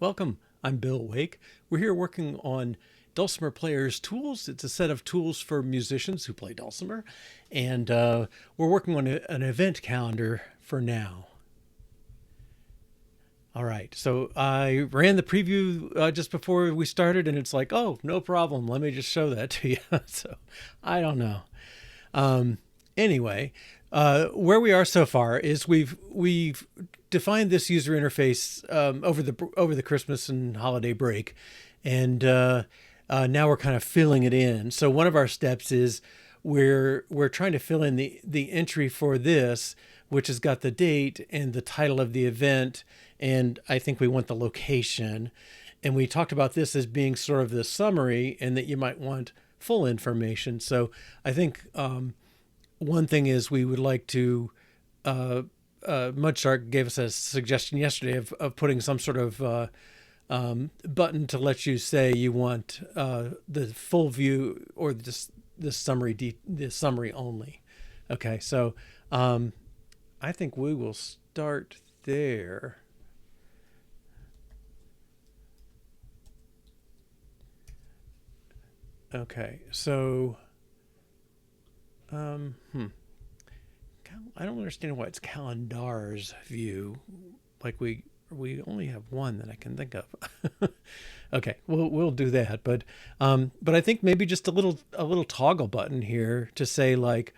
Welcome, I'm Bill Wake. We're here working on Dulcimer Players Tools. It's a set of tools for musicians who play dulcimer, and we're working on an event calendar for now. All right, so I ran the preview just before we started, and it's like, oh, no problem. Let me just show that to you. So I don't know. Um, anyway, where we are so far is we've defined this user interface over the Christmas and holiday break, and now we're kind of filling it in. So one of our steps is we're trying to fill in the entry for this, which has got the date and the title of the event, and I think we want the location. And we talked about this as being sort of the summary, and that you might want full information. So I think one thing is we would like to. Mudshark gave us a suggestion yesterday of putting some sort of button to let you say you want the full view or the summary only. Okay, so I think we will start there. Okay, so um, hmm. I don't understand why it's calendars view. Like we only have one that I can think of. Okay, we'll do that. But I think maybe just a little toggle button here to say like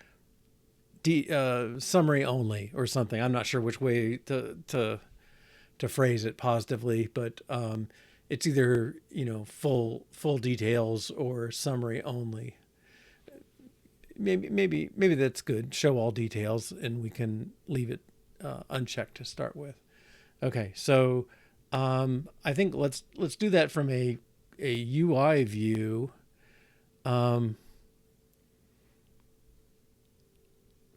summary only or something. I'm not sure which way to phrase it positively, but it's either full details or summary only. Maybe that's good. Show all details, and we can leave it unchecked to start with. Okay, so I think let's do that from a UI view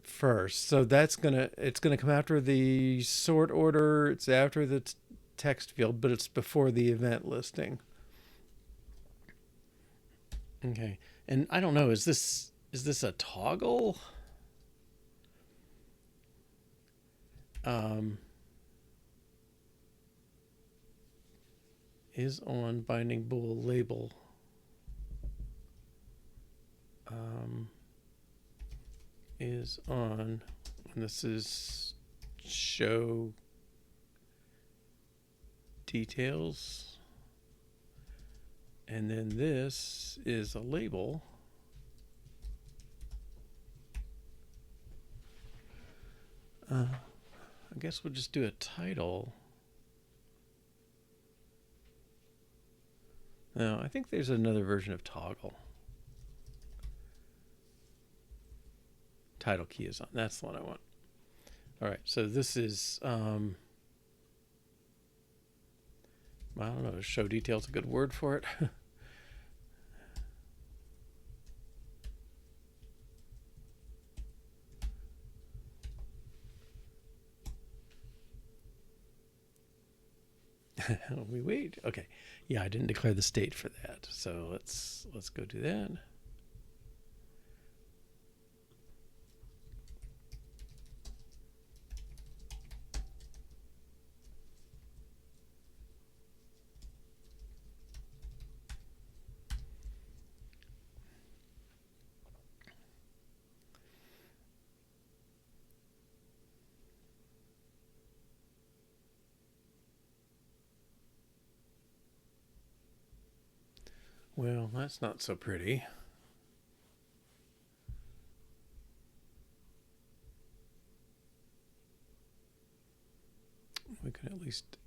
first. So it's gonna come after the sort order. It's after the text field, but it's before the event listing. Okay, and I don't know. Is this a toggle? Um, is on binding bool label. Um, is on, and this is show details, and then this is a label. I guess we'll just do a title. No, I think there's another version of toggle. Title key is on. That's the one I want. All right, so this is, I don't know, show details a good word for it? We wait. Okay. Yeah, I didn't declare the state for that. So let's go do that. Well, that's not so pretty. We could at least,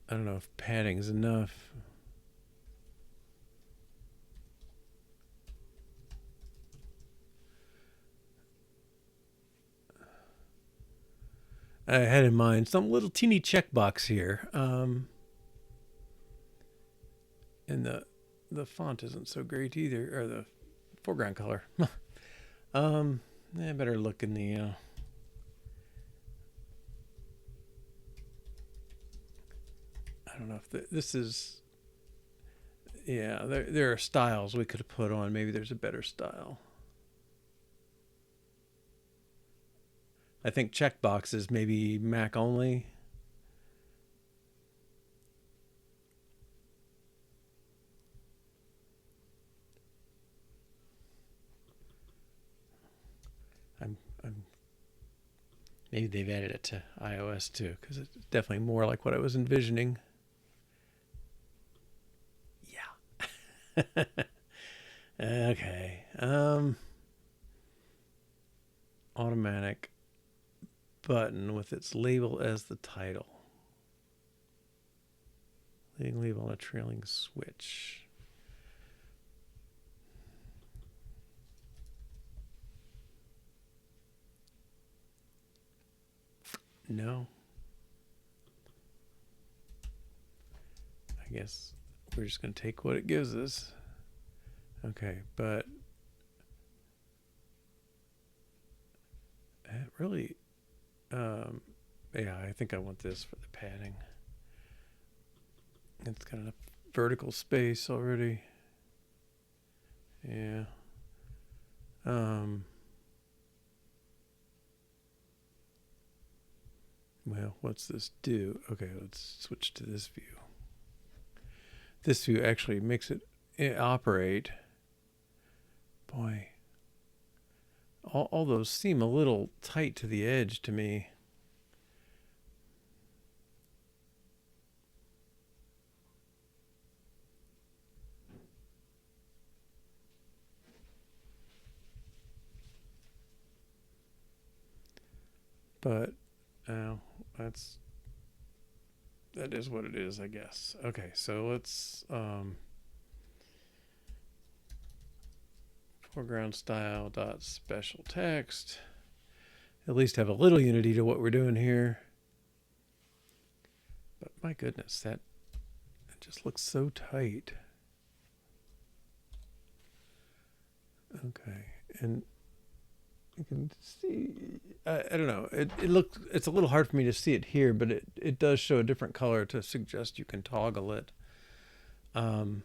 I don't know if padding is enough. I had in mind some little teeny checkbox here. And the font isn't so great either, or the foreground color. I better look in the. I don't know if this is. Yeah, there are styles we could have put on. Maybe there's a better style. I think checkbox is maybe Mac only. I'm maybe they've added it to iOS too, because it's definitely more like what I was envisioning. Yeah. Okay. Automatic button with its label as the title. Leading label on a trailing switch. No. I guess we're just going to take what it gives us. Okay, but it really, yeah, I think I want this for the padding. It's got enough vertical space already. Yeah. Well, what's this do? Okay, let's switch to this view. This view actually makes it operate. Boy, all those seem a little tight to the edge to me. But that is what it is, I guess. Okay, so let's foreground style dot special text. At least have a little unity to what we're doing here. But my goodness, that just looks so tight. Okay, and you can see, I don't know, it's a little hard for me to see it here, but it does show a different color to suggest you can toggle it. Let's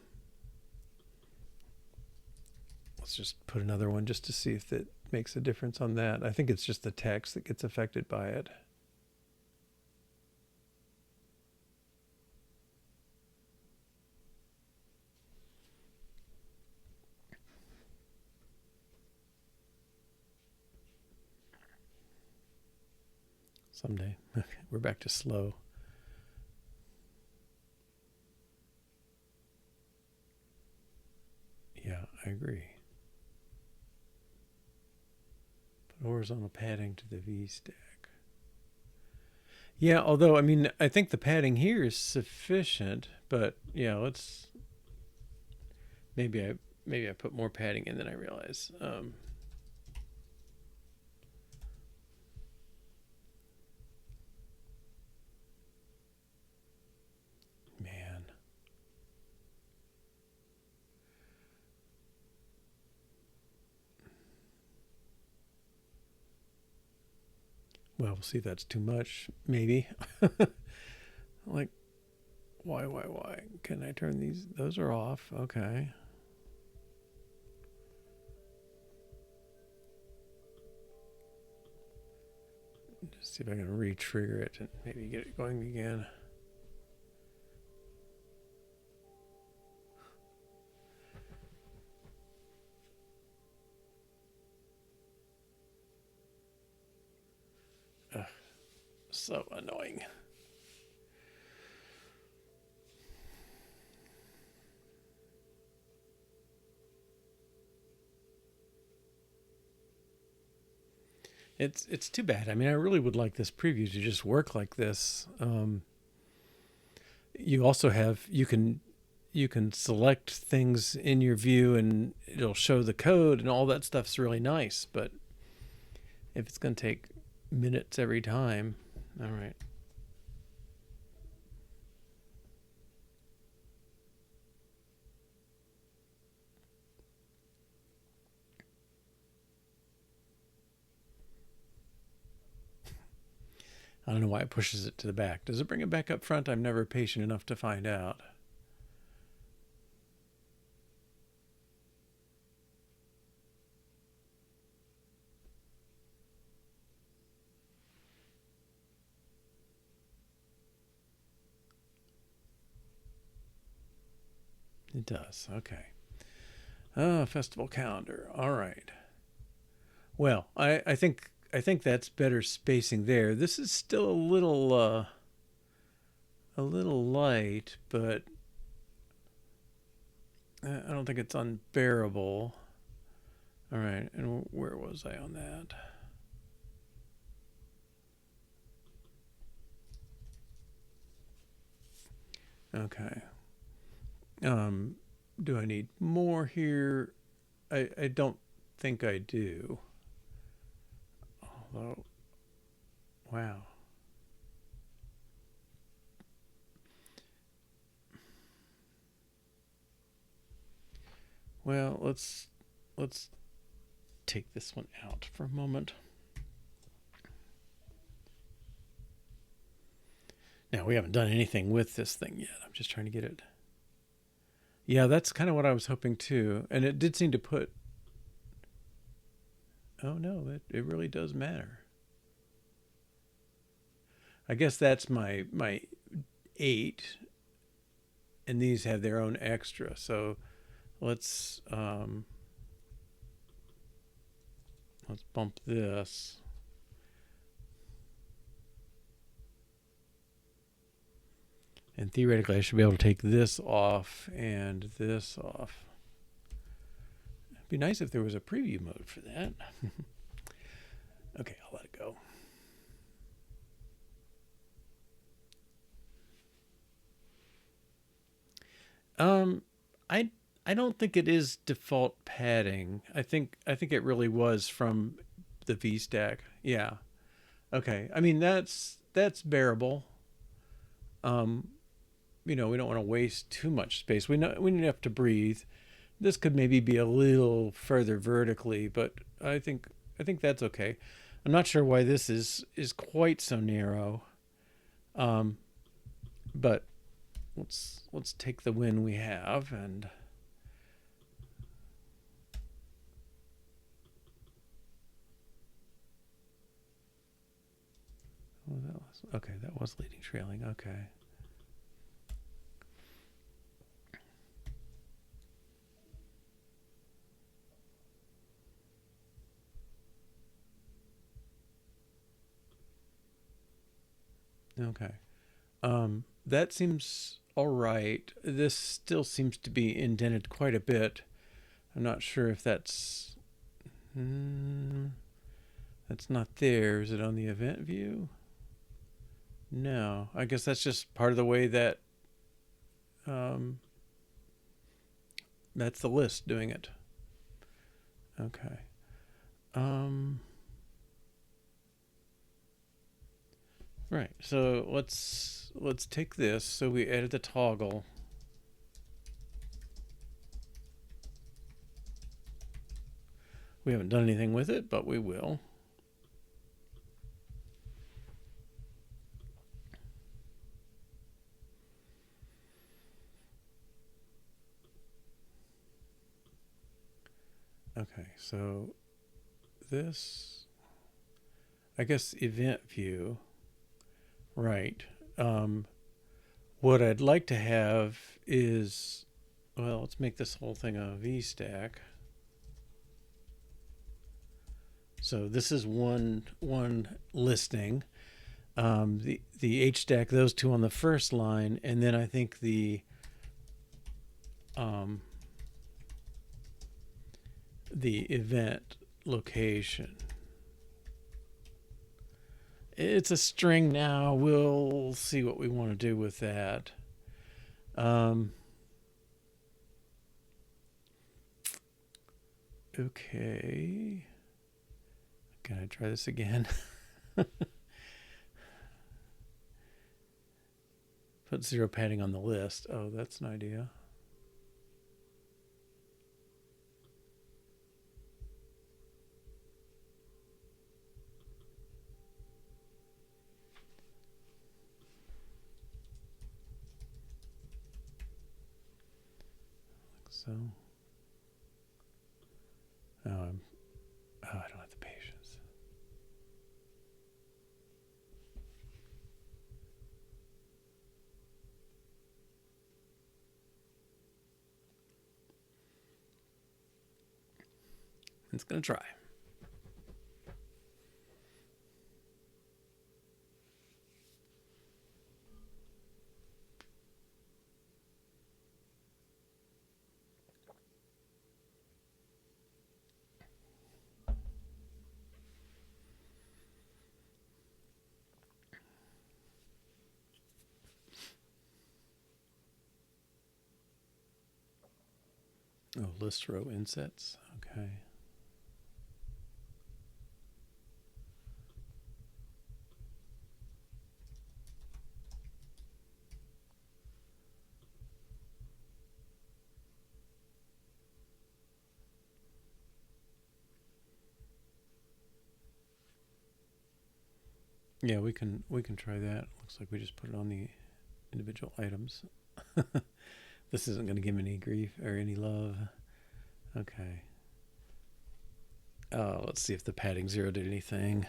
just put another one just to see if it makes a difference on that. I think it's just the text that gets affected by it. Someday. Okay, we're back to slow. Yeah, I agree. Put horizontal padding to the V stack. Yeah, although, I mean, I think the padding here is sufficient, but yeah, let's, maybe I put more padding in than I realize. Man. Well, we'll see if that's too much, maybe. Like, why? Can I turn these? Those are off. Okay. Just see if I can re-trigger it and maybe get it going again. Ugh, so annoying. It's too bad. I mean, I really would like this preview to just work like this. You also have you can select things in your view and it'll show the code and all that stuff's really nice. But if it's going to take minutes every time, all right. I don't know why it pushes it to the back. Does it bring it back up front? I'm never patient enough to find out. It does. Okay. Oh, festival calendar. All right. Well, I think that's better spacing there. This is still a little light, but I don't think it's unbearable. All right, and where was I on that? Okay. Um, do I need more here? I don't think I do. Although, wow. Well, let's take this one out for a moment. Now we haven't done anything with this thing yet. I'm just trying to get it. Yeah, that's kind of what I was hoping too. And it did seem to put. Oh no, it really does matter. I guess that's my 8, and these have their own extra. So let's let's bump this. And theoretically, I should be able to take this off and this off. It'd be nice if there was a preview mode for that. Okay, I'll let it go. Um, I I don't think it is default padding. I think it really was from the VStack. Yeah. Okay. I mean that's bearable. Um, we don't want to waste too much space. We need enough to breathe. This could maybe be a little further vertically, but I think that's okay. I'm not sure why this is quite so narrow. Um, but let's take the win we have and oh, that was okay. That was leading trailing. Okay. Okay. That seems all right. This still seems to be indented quite a bit. I'm not sure if mm, that's not there. Is it on the event view? No. I guess that's just part of the way that um, that's the list doing it. Okay. Um, right. So let's take this. So we added the toggle. We haven't done anything with it, but we will. Okay, so this, I guess, event view, right? Um, what I'd like to have is, well, let's make this whole thing a VStack. So this is one listing. The H stack, those two on the first line, and then I think um, the event location. It's a string now. We'll see what we want to do with that. Okay. Can I try this again? Put zero padding on the list. Oh, that's an idea. So, I don't have the patience. It's gonna try. Oh, list row insets. Okay. Yeah, we can try that. Looks like we just put it on the individual items. This isn't going to give me any grief or any love. Okay. Let's see if the padding 0 did anything.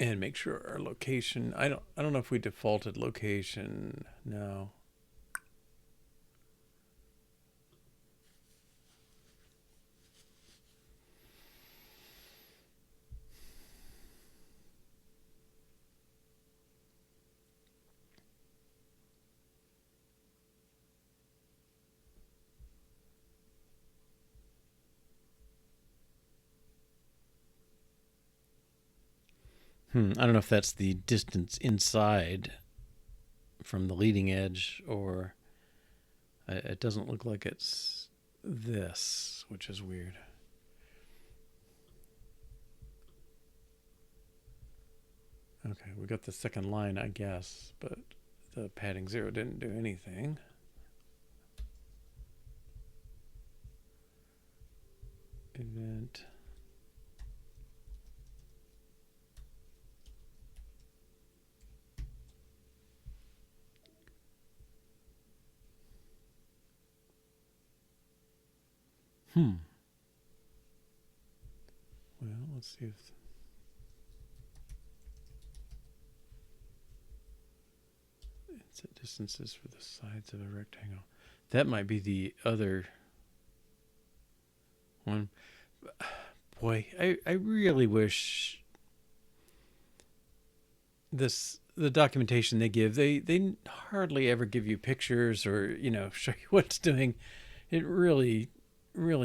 And make sure our location. I don't know if we defaulted location. No. I don't know if that's the distance inside from the leading edge, or it doesn't look like it's this, which is weird. Okay, we got the second line, I guess, but the padding 0 didn't do anything. Event. Well, let's see if inset distances for the sides of a rectangle. That might be the other one. Boy, I really wish the documentation they give, they hardly ever give you pictures or show you what it's doing. It really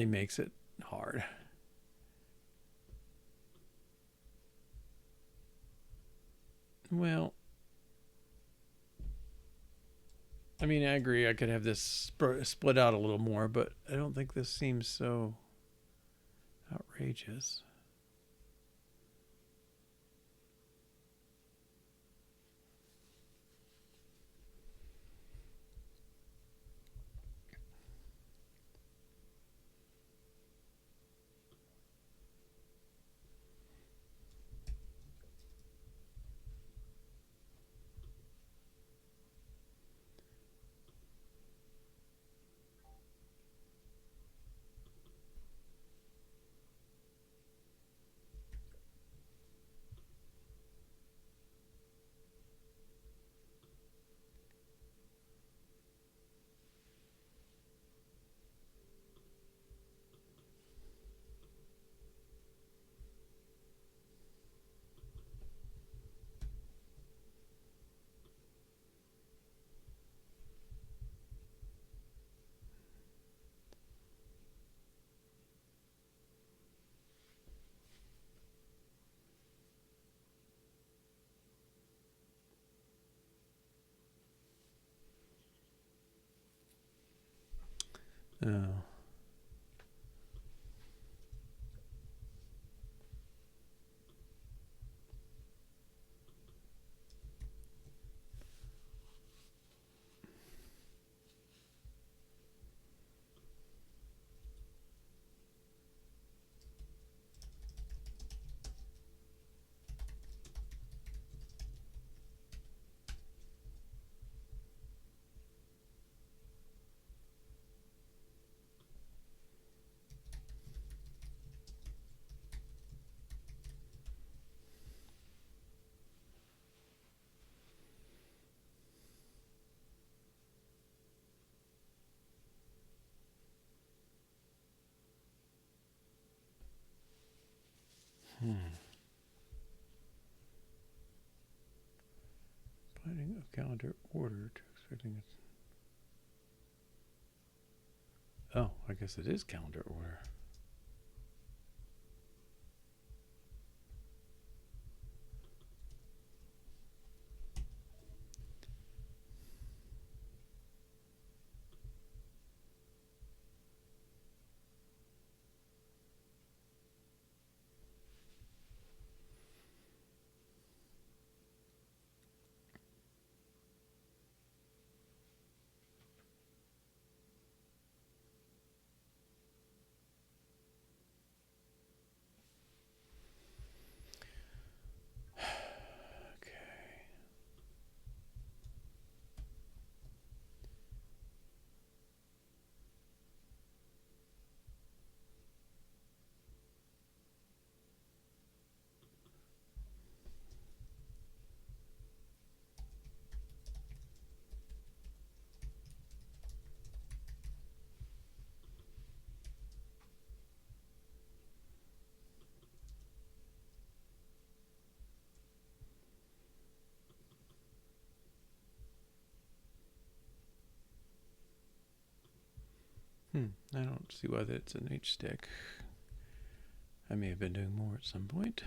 makes it hard. Well, I mean, I agree. I could have this split out a little more, but I don't think this seems so outrageous. Oh. Planning of calendar order to expecting it. Oh, I guess it is calendar order. I don't see why that's an H stick. I may have been doing more at some point.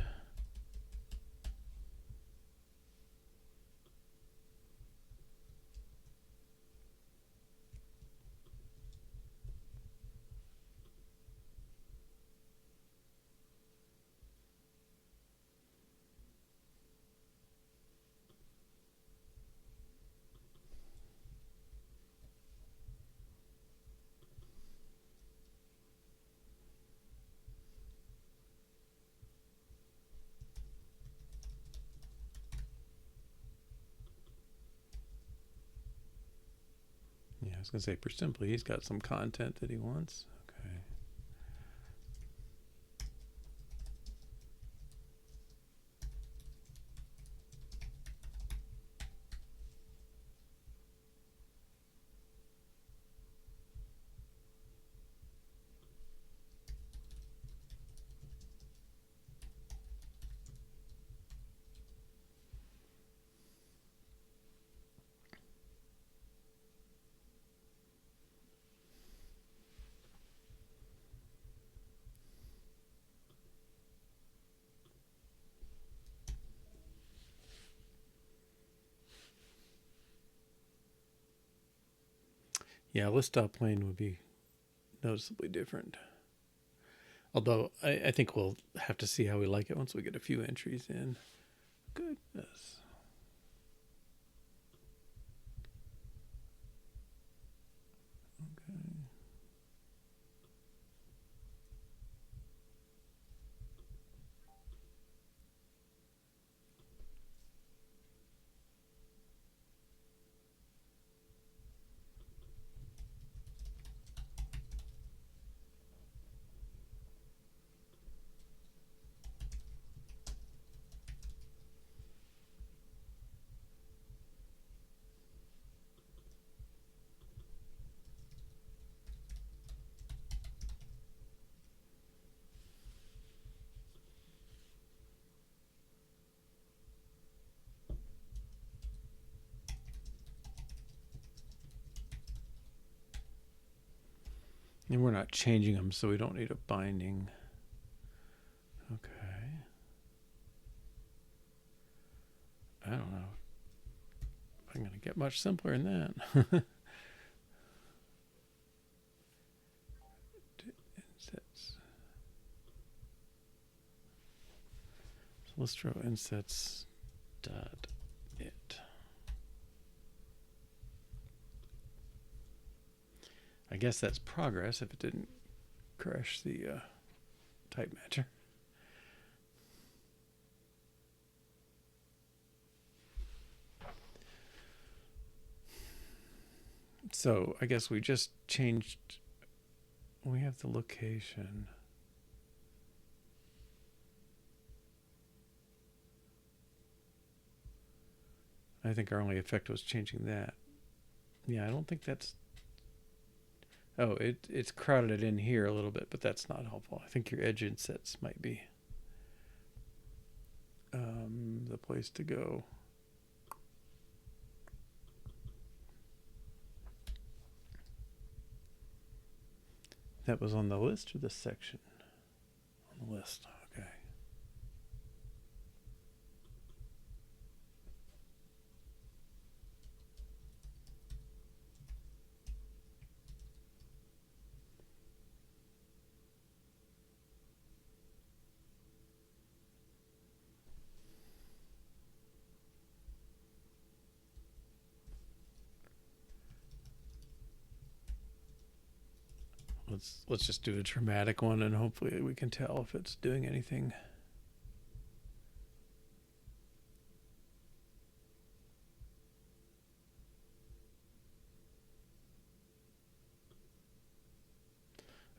Yeah, I was going to say, for simply, he's got some content that he wants. Okay. Yeah, list stop lane would be noticeably different. Although I think we'll have to see how we like it once we get a few entries in. Goodness. Okay. And we're not changing them, so we don't need a binding. Okay. I don't know if I'm going to get much simpler than that. Insets. So let's throw insets dot it. I guess that's progress if it didn't crash the type matcher. So I guess we just changed. We have the location. I think our only effect was changing that. Yeah, I don't think that's. Oh, it's crowded it in here a little bit, but that's not helpful. I think your edge insets might be the place to go. That was on the list or the section? On the list, okay. Let's just do a dramatic one, and hopefully we can tell if it's doing anything.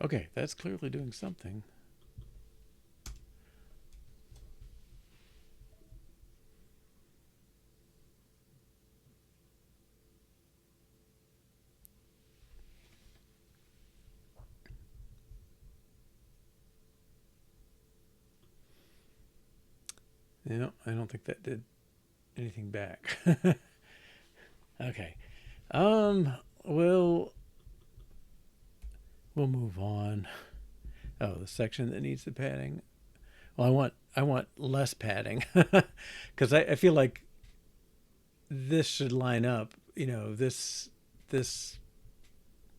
Okay, that's clearly doing something. No, I don't think that did anything back. Okay. Well, we'll move on. Oh, the section that needs the padding. Well, I want less padding because I feel like this should line up. You know, this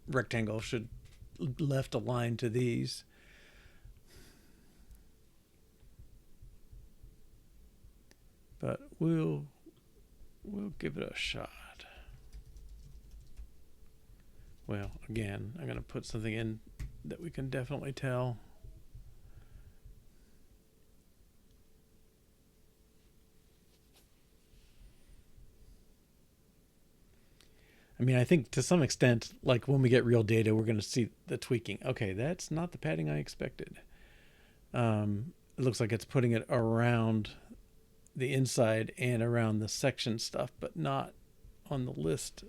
rectangle should left align to these. But we'll give it a shot. Well, again, I'm going to put something in that we can definitely tell. I mean, I think to some extent, like when we get real data, we're going to see the tweaking. Okay, that's not the padding I expected. It looks like it's putting it around the inside and around the section stuff, but not on the list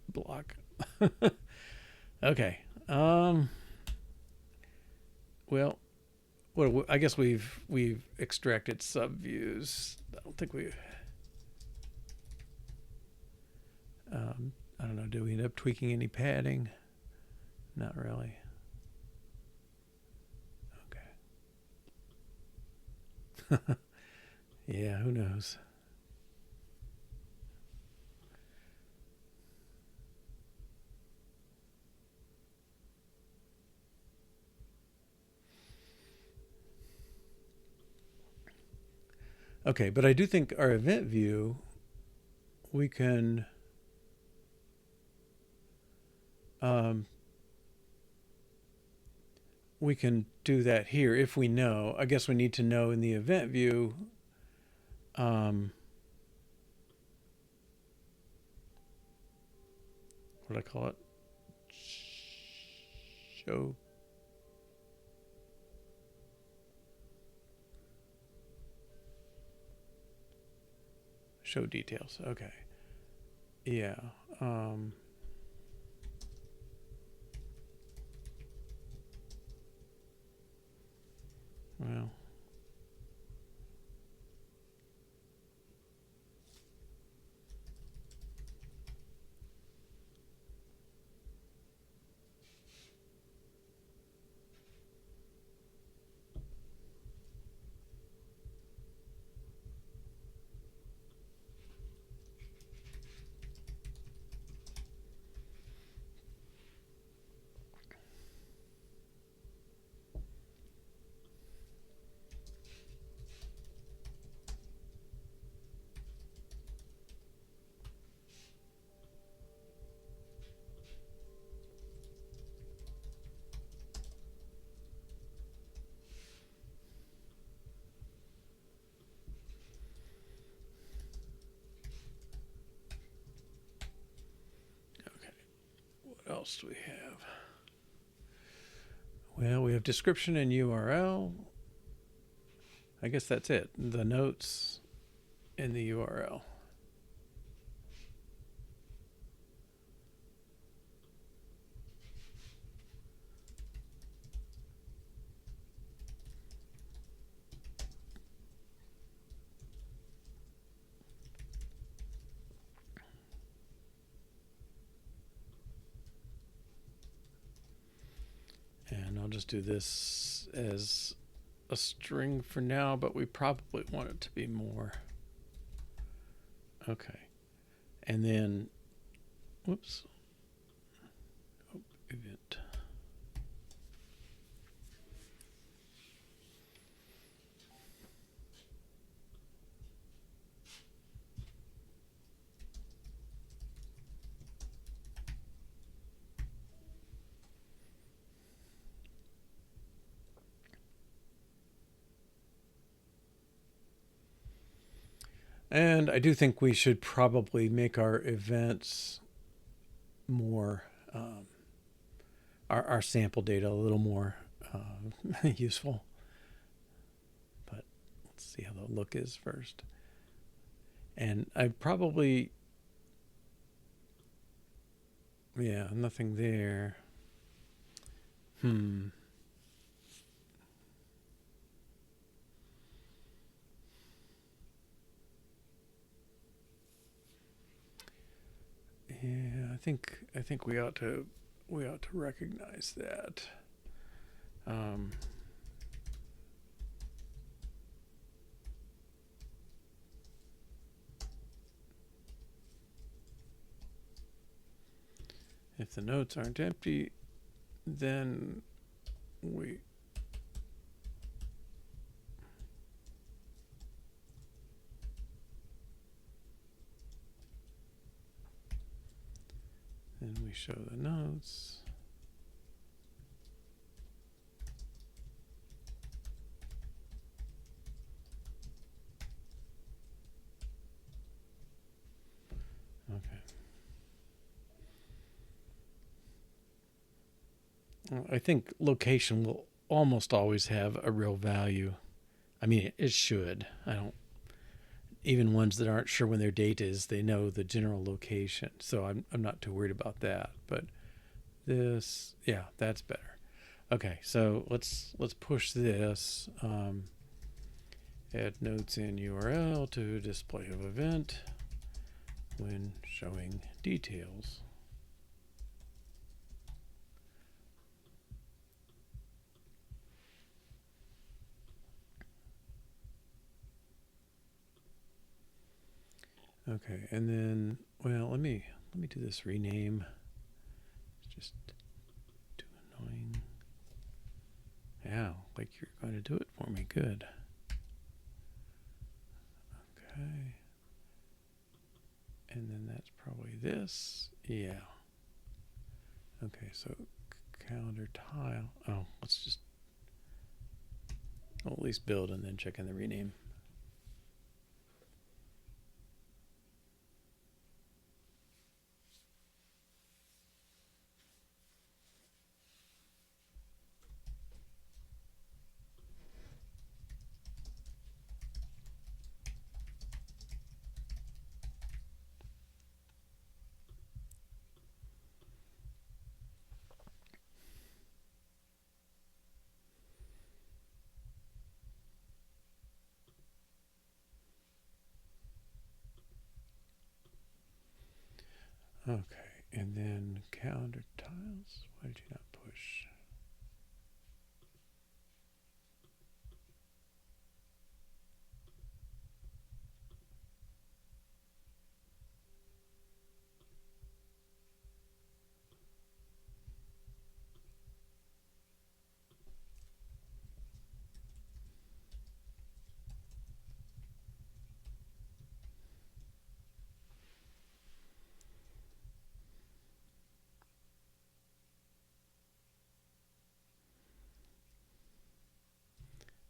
block. Okay. Well, I guess we've extracted subviews. I don't think we. I don't know. Do we end up tweaking any padding? Not really. Okay. Yeah, who knows? Okay, but I do think our event view, we can do that here if we know. I guess we need to know in the event view. What do I call it? Show details. Okay. Yeah. Well. What else do we have? Well, we have description and URL. I guess that's it. The notes and the URL. And I'll just do this as a string for now, but we probably want it to be more. Okay. And then, whoops. Oh, event. And I do think we should probably make our events more, our sample data a little more useful. But let's see how the look is first. And I probably, yeah, nothing there. Yeah, I think we ought to recognize that. Um, if the notes aren't empty, then we show the notes. Okay. I think location will almost always have a real value. I mean, it should. I don't, even ones that aren't sure when their date is, they know the general location. So I'm not too worried about that. But this, yeah, that's better. Okay, so let's push this. Add notes in URL to display of event when showing details. Okay, and then, well, let me do this rename. It's just too annoying. Yeah, like you're going to do it for me. Good. Okay. And then that's probably this. Yeah. Okay, so calendar tile. Oh, let's just at least build and then check in the rename. Okay, and then calendar tiles. Why did you not push?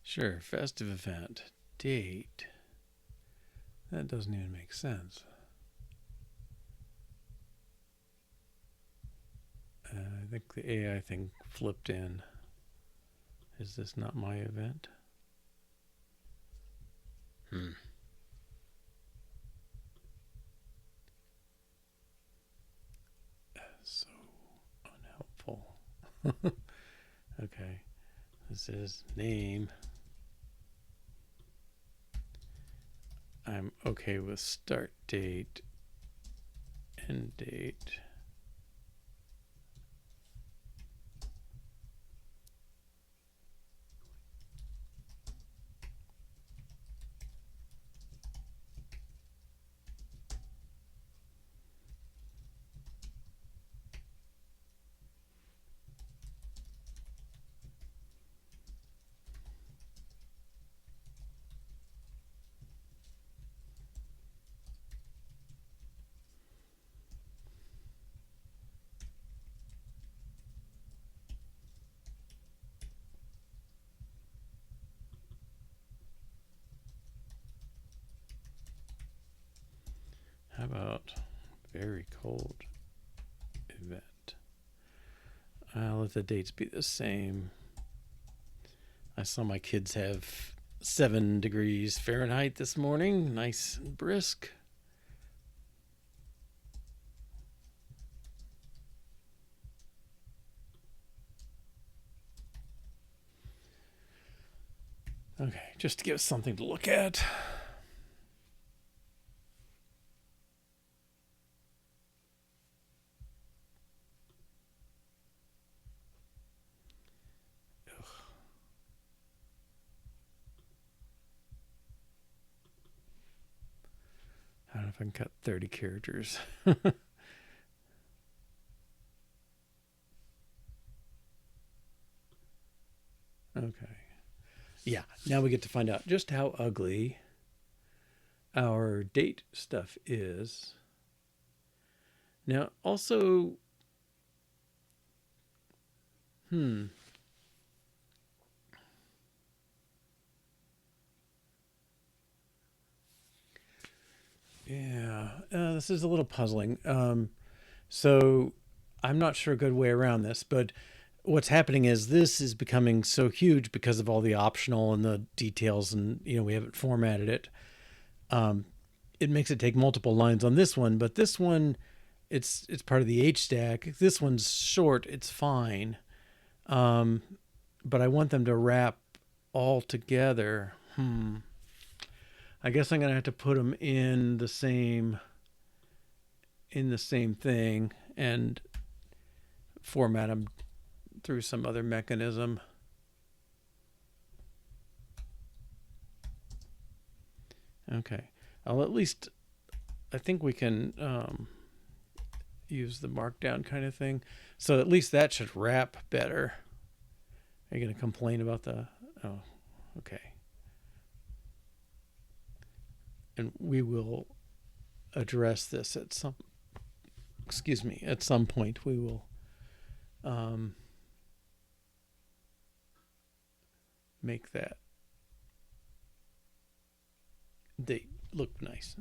Sure, festive event. Date. That doesn't even make sense. I think the AI thing flipped in. Is this not my event? So unhelpful. Okay, this is name. I'm okay with start date, end date. How about very cold event? I'll let the dates be the same. I saw my kids have 7 degrees Fahrenheit this morning. Nice and brisk. Okay, just to give us something to look at. Ugh. if I can cut 30 characters. Okay. Yeah, now we get to find out just how ugly our date stuff is. Now, also, yeah, this is a little puzzling. So I'm not sure a good way around this, but what's happening is this is becoming so huge because of all the optional and the details, and we haven't formatted it. It makes it take multiple lines on this one, but this one, it's part of the H stack. This one's short, it's fine. But I want them to wrap all together. I guess I'm gonna have to put them in the same thing and format them through some other mechanism. Okay, I'll at least, I think we can use the markdown kind of thing. So at least that should wrap better. Are you going to complain about the, oh, okay. And we will address this at some, at some point we will make that date look nice.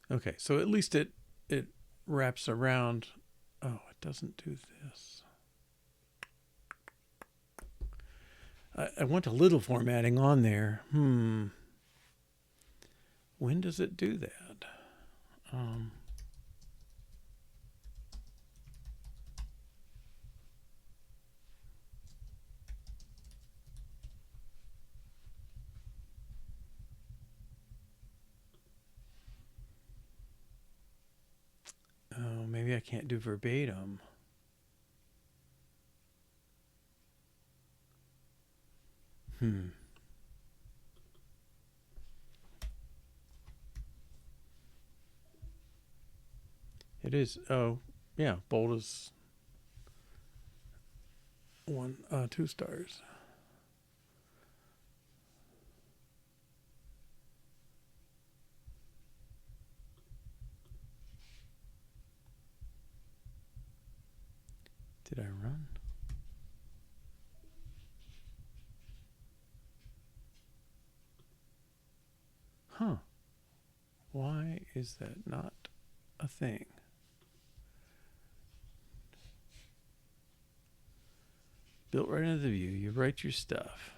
Okay, so at least it wraps around. Oh, it doesn't do this. I want a little formatting on there. When does it do that? Oh, maybe I can't do verbatim. It is. Oh, yeah. Bold is 2 stars. Did I run? Huh. Why is that not a thing? Built right into the view. You write your stuff.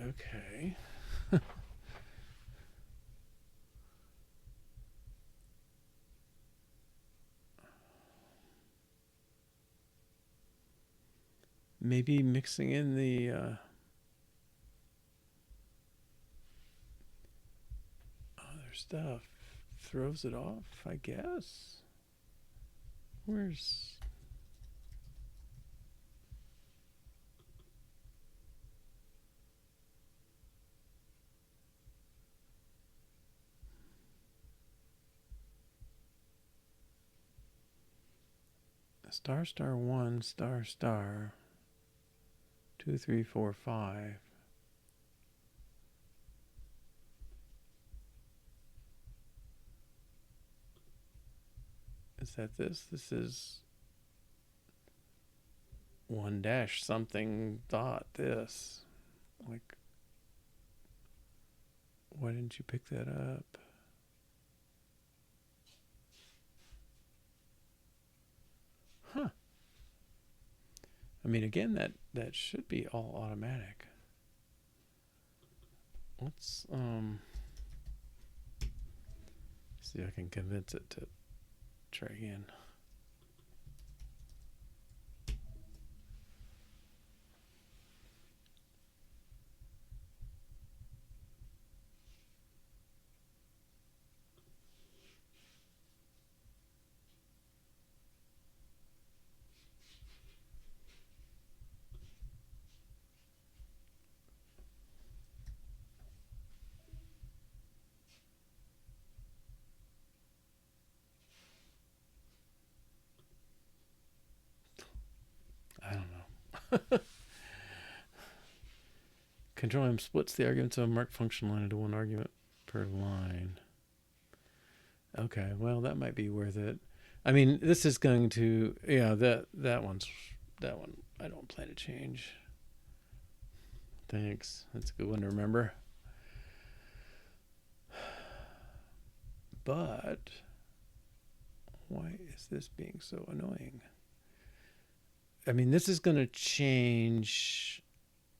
Okay. Maybe mixing in the other stuff throws it off, I guess. Where's... star star 1 star star 2 3 4 5. Is that this? This is 1 dash something dot this. Like, why didn't you pick that up? Huh. I mean, again, that should be all automatic. Let's see if I can convince it to try again. I don't know. Control M splits the arguments of a marked function line into one argument per line. Okay, well, that might be worth it. I mean, this is going to, yeah, that one I don't plan to change. Thanks. That's a good one to remember. But why is this being so annoying? I mean, this is going to change.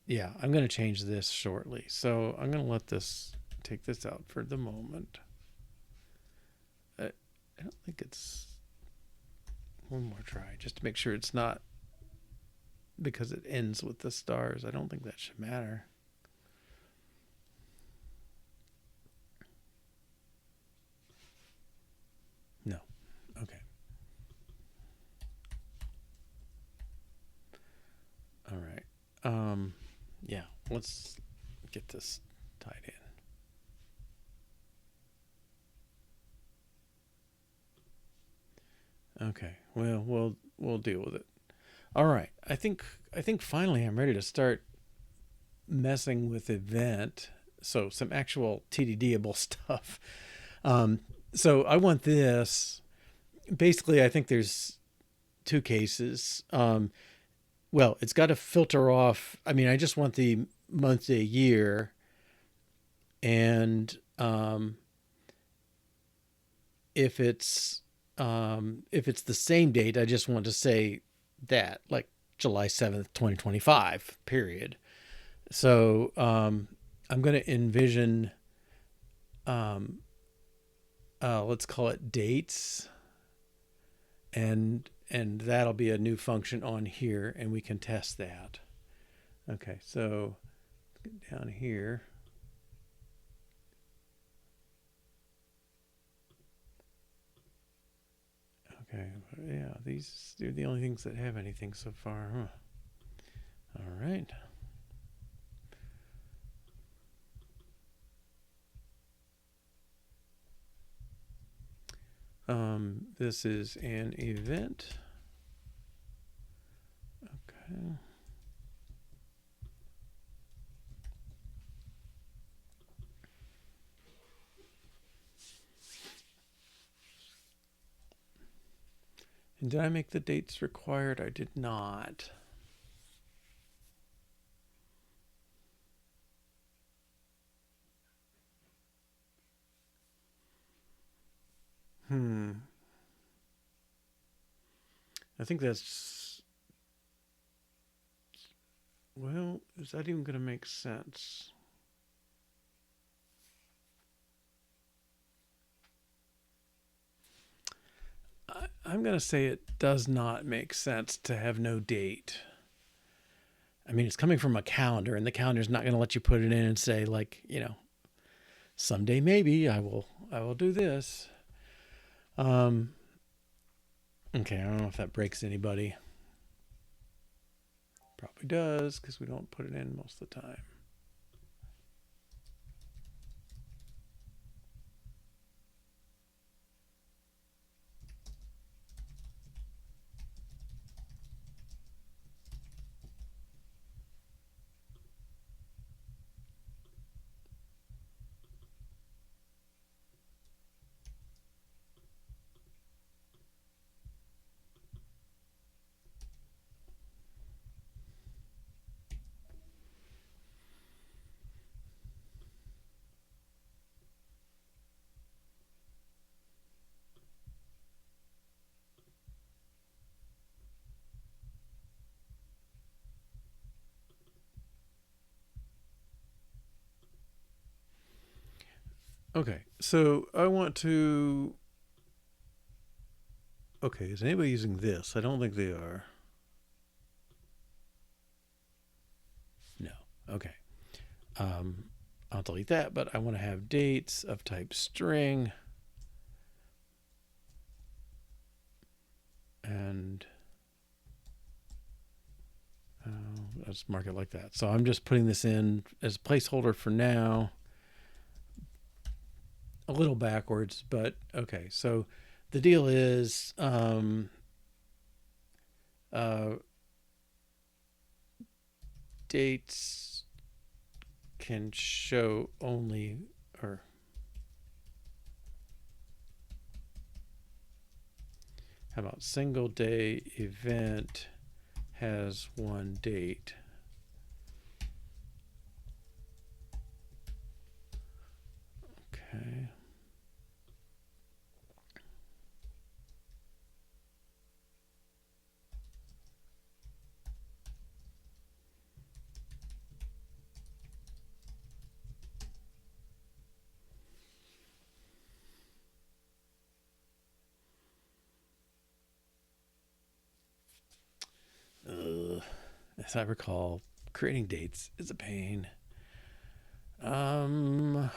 Yeah, I'm going to change this shortly. So I'm going to let this, take this out for the moment. I don't think it's, one more try just to make sure it's not, because it ends with the stars. I don't think that should matter. No. Okay. All right. Yeah, let's get this tied in. Okay. Well, we'll deal with it. All right. I think finally I'm ready to start messing with event. So some actual TDDable stuff. So I want this. Basically, I think there's two cases. Well, it's got to filter off. I mean, I just want the month, day, year, and if it's the same date, I just want to say that, like July 7th, 2025, period. So I'm going to envision, let's call it dates, and that'll be a new function on here, and we can test that. Okay, so get down here. Okay, yeah, these are the only things that have anything so far, huh? All right. This is an event. Okay. And did I make the dates required? I did not. I think that's, well, is that even going to make sense? I'm going to say it does not make sense to have no date. I mean, it's coming from a calendar, and the calendar's not going to let you put it in and say, like, someday maybe I will do this. Okay, I don't know if that breaks anybody. Probably does, because we don't put it in most of the time. Okay, so I want to. Okay, is anybody using this? I don't think they are. No. Okay. Um, I'll delete that, but I want to have dates of type string. And let's mark it like that. So I'm just putting this in as a placeholder for now. A little backwards, but okay. So the deal is uh, dates can show only, or how about single day event has one date. Okay. As I recall, creating dates is a pain. Um,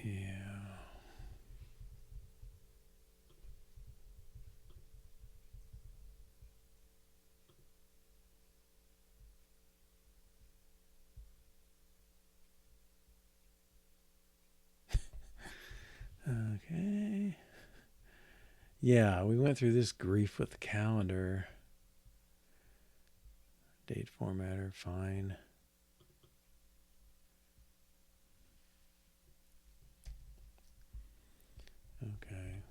yeah. Okay. Yeah, we went through this grief with the calendar. Date formatter, fine. Okay.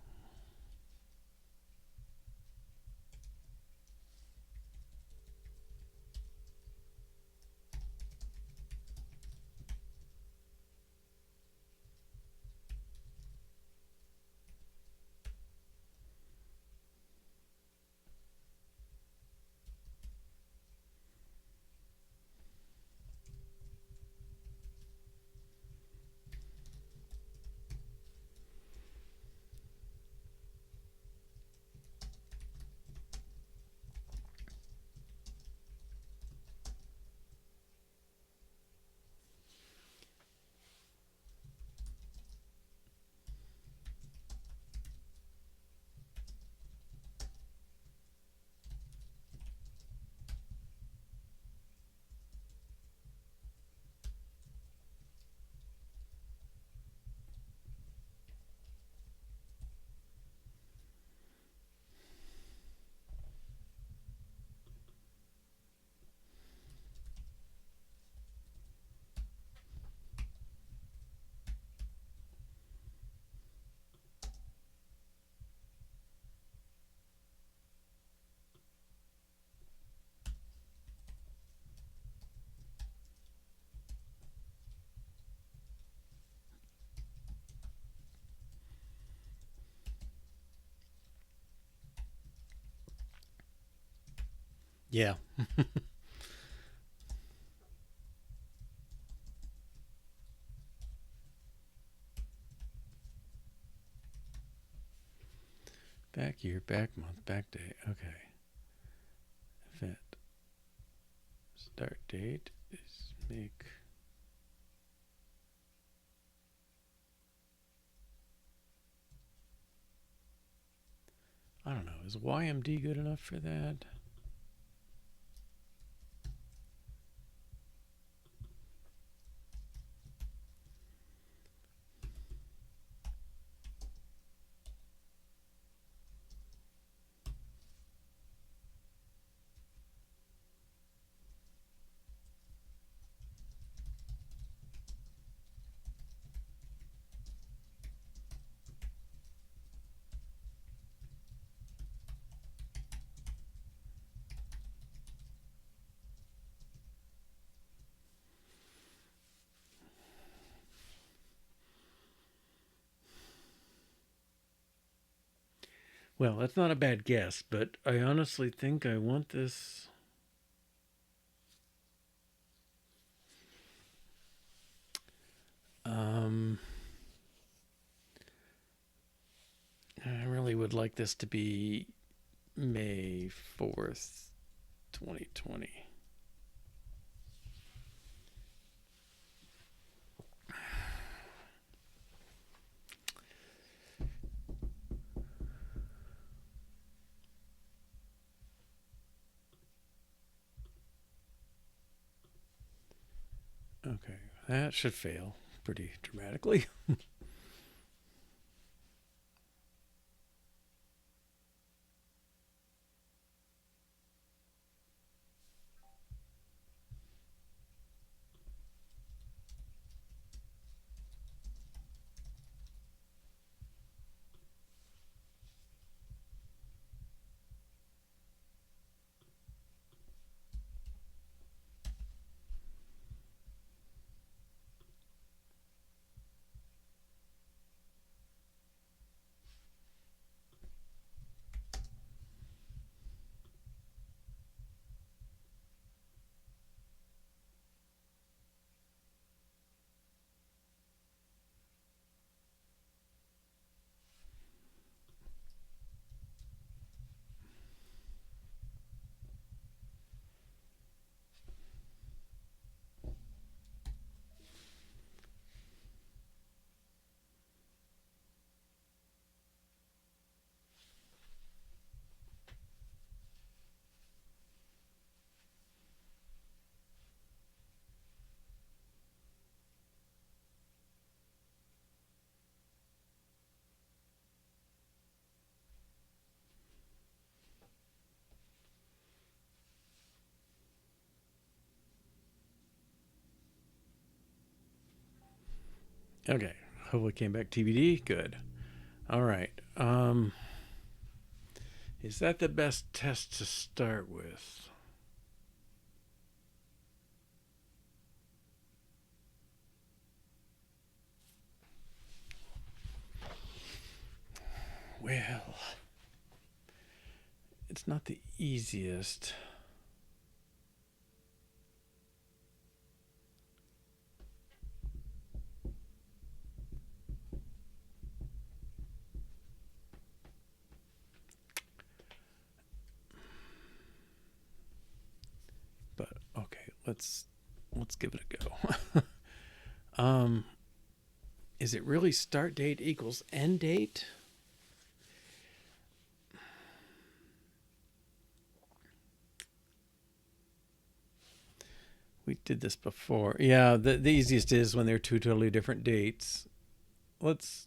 Yeah. Back year, back month, back day. Okay. Event. Start date is make. I don't know. Is YMD good enough for that? Well, that's not a bad guess, but I honestly think I want this. Um, I really would like this to be May 4th, 2020. Okay, that should fail pretty dramatically. Okay, hopefully came back TBD. Good. All right. Is that the best test to start with? Well, it's not the easiest. But okay, let's give it a go. Is it really start date equals end date? We did this before. Yeah, the easiest is when they're two totally different dates. Let's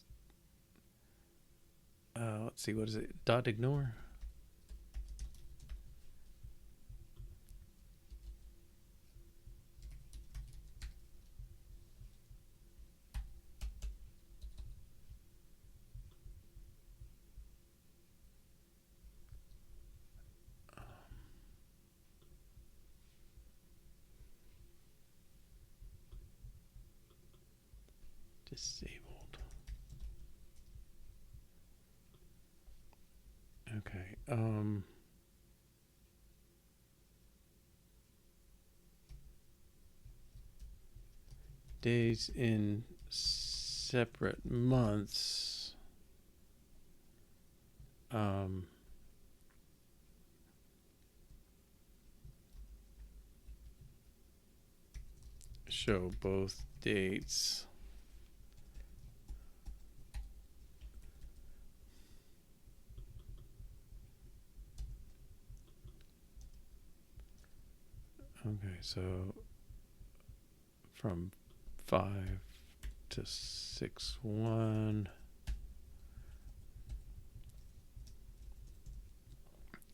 let's see, what is it? Dot ignore. Disabled. Okay. Days in separate months. Show both dates. Okay, so from 5 to 6/1.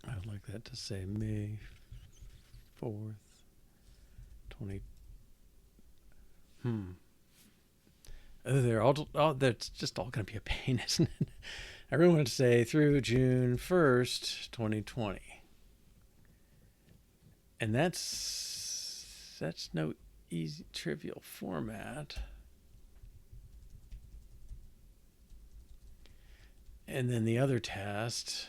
I'd like that to say May 4th, 20. Oh, they're all that's just all going to be a pain, isn't it? I really want to say through June 1st, 2020. And that's no easy trivial format. And then the other test.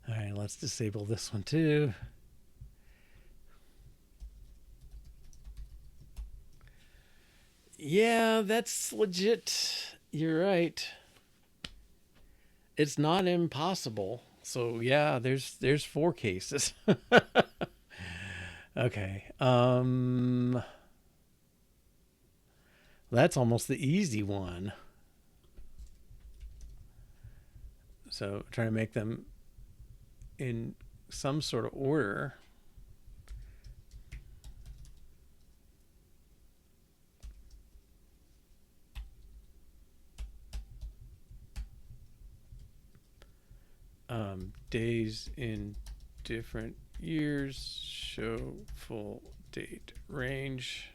All right, let's disable this one too. Yeah, that's legit. You're right. It's not impossible. So yeah, there's 4 cases. Okay. That's almost the easy one. So trying to make them in some sort of order. Days in different years show full date range.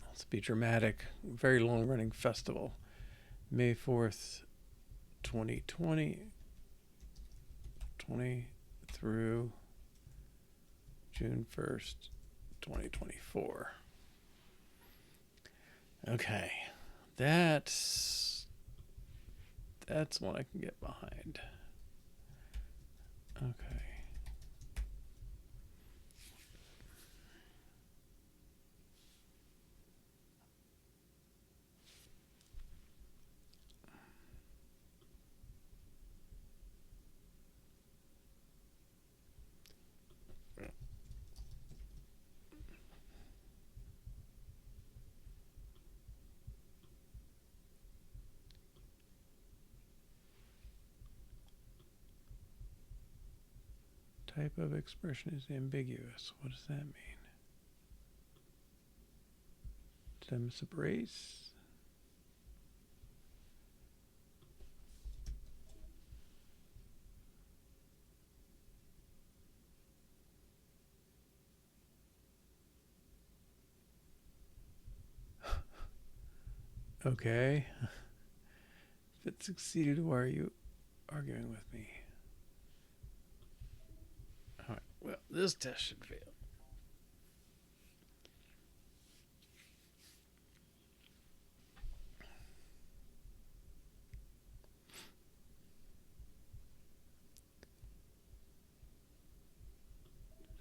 Let's be dramatic. Very long running festival. May 4th, 2020 through June 1st, 2024. Okay. That's one I can get behind. Okay. Type of expression is ambiguous. What does that mean? Did I miss a brace? Okay. If it succeeded, why are you arguing with me? All right. Well, this test should fail.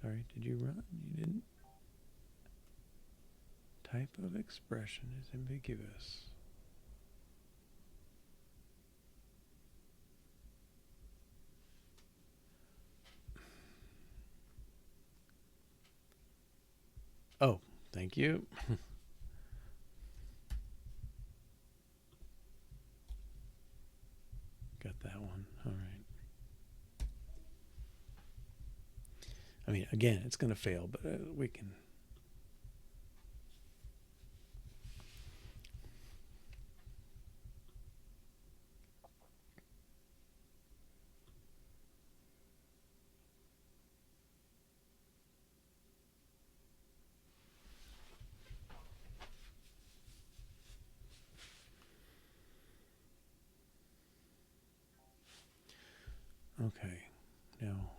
Sorry, did you run? You didn't? Type of expression is ambiguous. Oh, thank you. Got that one. All right. I mean, again, it's going to fail, but we can. Okay. Now,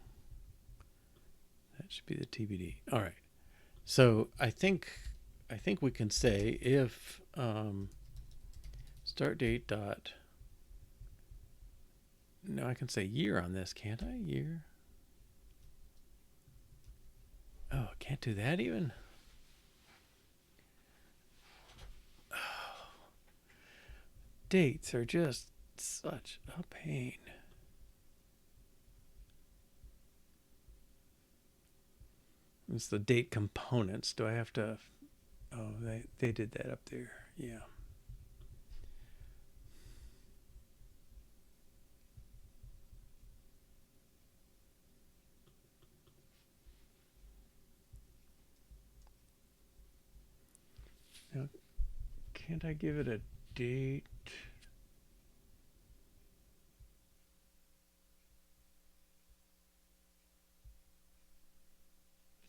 that should be the TBD. All right. So I think we can say if start date dot. No, I can say year on this, can't I? Year. Oh, I can't do that even. dates are just such a pain. It's the date components. Do I have to? Oh, they did that up there. Yeah. Now, can't I give it a date?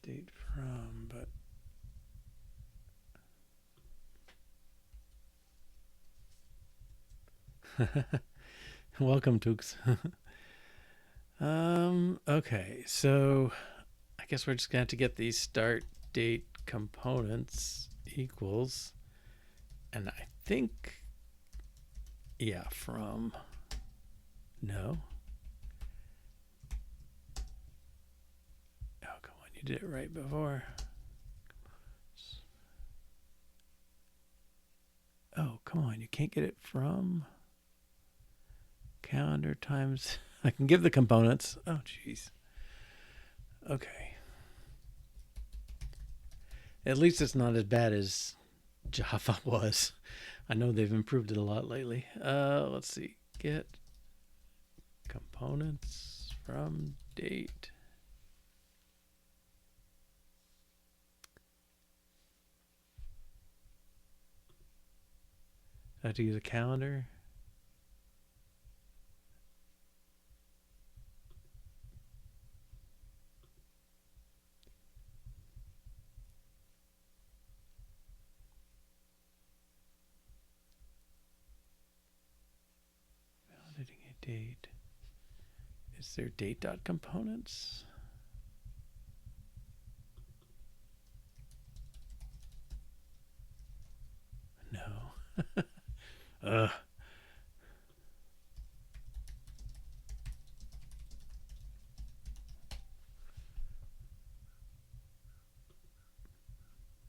Date from, but welcome, Tooks. Okay, so I guess we're just gonna have to get these start date components equals, and I think, yeah, from, no. Oh, come on, you did it right before. Oh, come on, you can't get it from calendar times. I can give the components. Oh, jeez. Okay. At least it's not as bad as Java was. I know they've improved it a lot lately. Let's see. Get components from date. I have to use a calendar. Validating a date. Is there date.components? No. Ugh.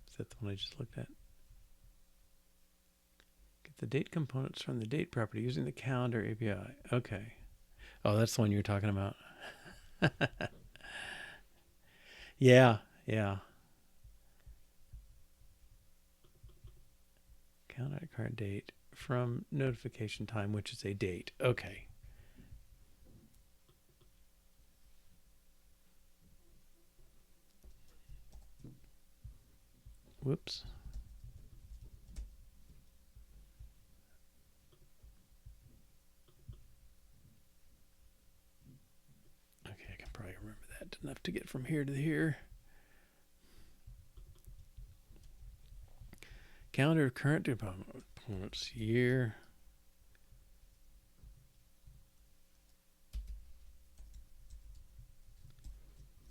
Is that the one I just looked at? Get the date components from the date property using the calendar API. Okay. Oh, that's the one you're talking about. Yeah, yeah. Calendar current date from notification time, which is a date. Okay. Whoops. Okay, I can probably remember that enough to get from here to here. Calendar current components year.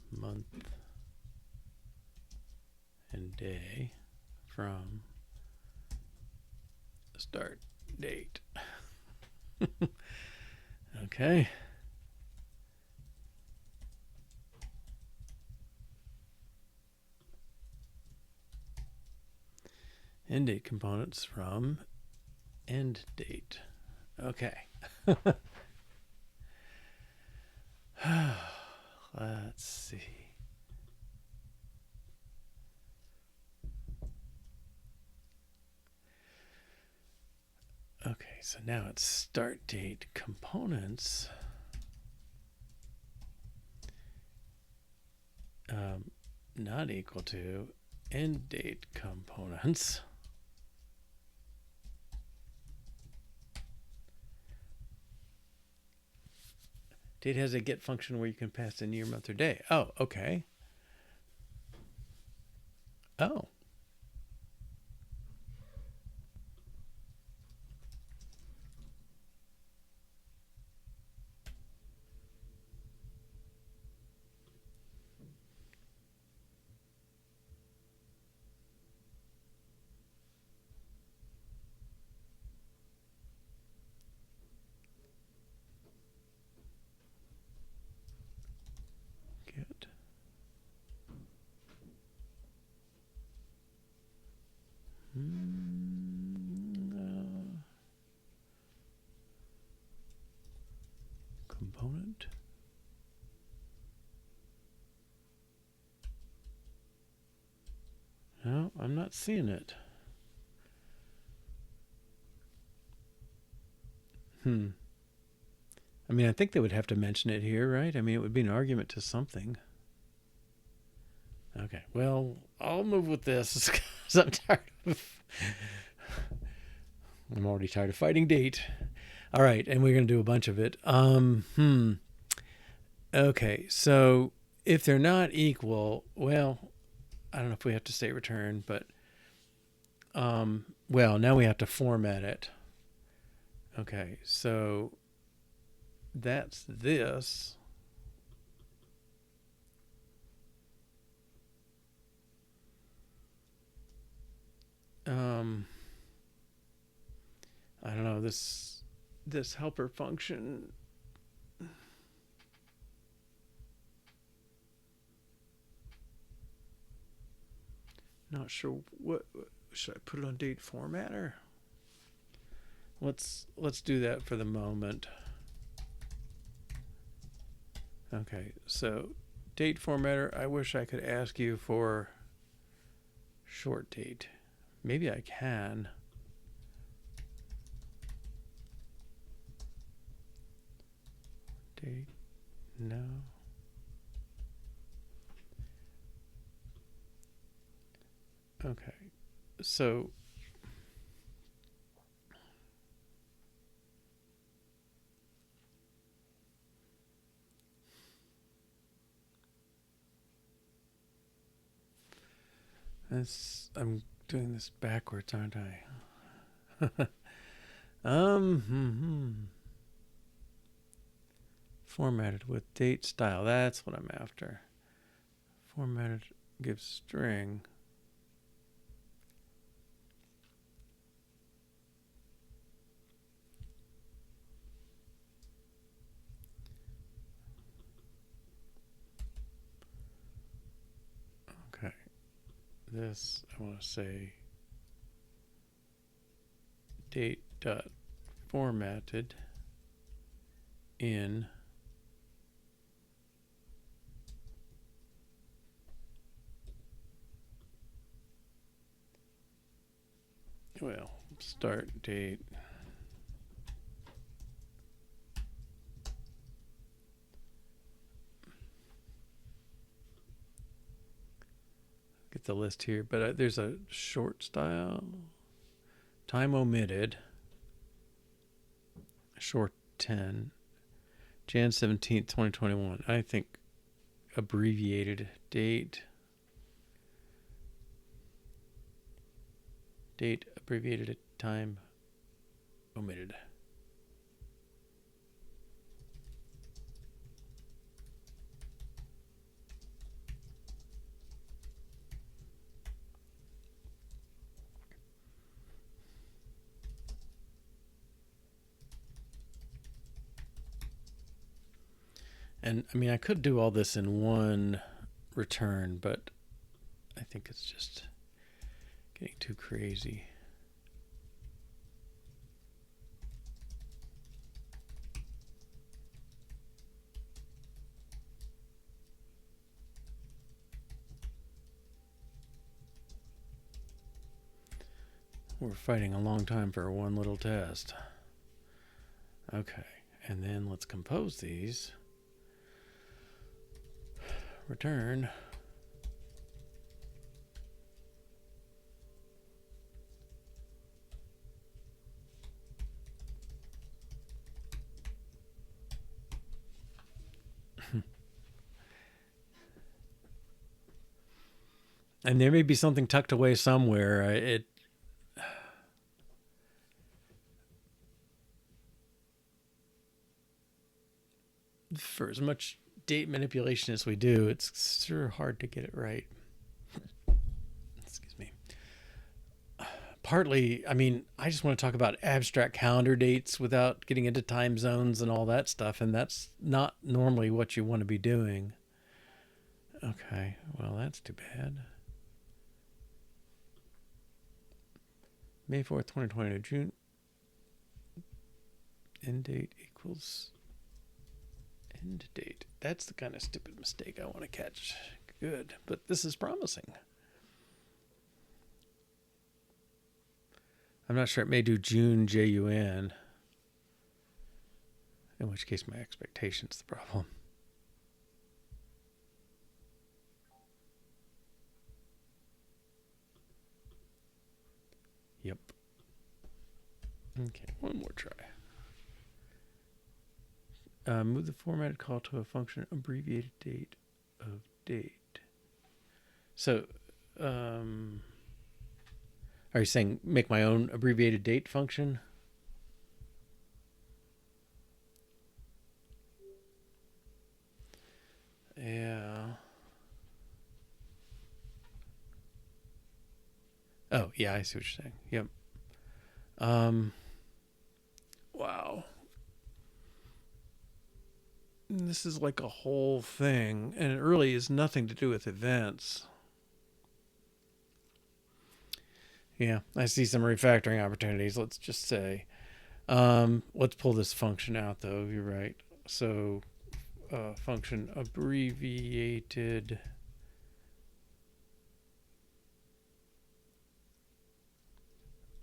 Month and day from the start date. Okay. End date components from end date. Okay. Let's see. Okay, so now it's start date components. Not equal to end date components. Date has a get function where you can pass in year, month, or day. Oh, okay. Oh. Get component. No, I'm not seeing it. I mean, I think they would have to mention it here, right? I mean, it would be an argument to something. Okay, well, I'll move with this because I'm tired of. I'm already tired of fighting date. All right, and we're going to do a bunch of it. Okay, so if they're not equal, well, I don't know if we have to say return, but well, now we have to format it. Okay, so that's this. I don't know, this helper function. Not sure what should I put it on date formatter? Let's do that for the moment. Okay, so date formatter, I wish I could ask you for short date. Maybe I can. Date, no. Okay, so I'm doing this backwards, aren't I? Formatted with date style. That's what I'm after. Formatted gives string. Okay. This, I want to say date dot formatted in well, start date. Get the list here, but there's a short style. Time omitted. Short 10. Jan 17th, 2021. I think abbreviated date. Date abbreviated, time omitted. And I mean, I could do all this in one return, but I think it's just getting too crazy. We're fighting a long time for one little test. Okay, and then let's compose these. Return. And there may be something tucked away somewhere. For as much date manipulation as we do, it's sure hard to get it right. Excuse me. Partly, I mean, I just want to talk about abstract calendar dates without getting into time zones and all that stuff, and that's not normally what you want to be doing. Okay, well, that's too bad. May 4th, 2020 to June. End date equals End date. That's the kind of stupid mistake I want to catch. Good, but this is promising. I'm not sure. It may do June JUN, in which case my expectation's the problem. Yep. Okay, one more try. Move the formatted call to a function abbreviated date of date. So, are you saying make my own abbreviated date function? Yeah. Oh, yeah, I see what you're saying. Yep. Wow. This is like a whole thing, and it really is nothing to do with events. Yeah, I see some refactoring opportunities, let's just say. Let's pull this function out, though. You're right. So, function abbreviated.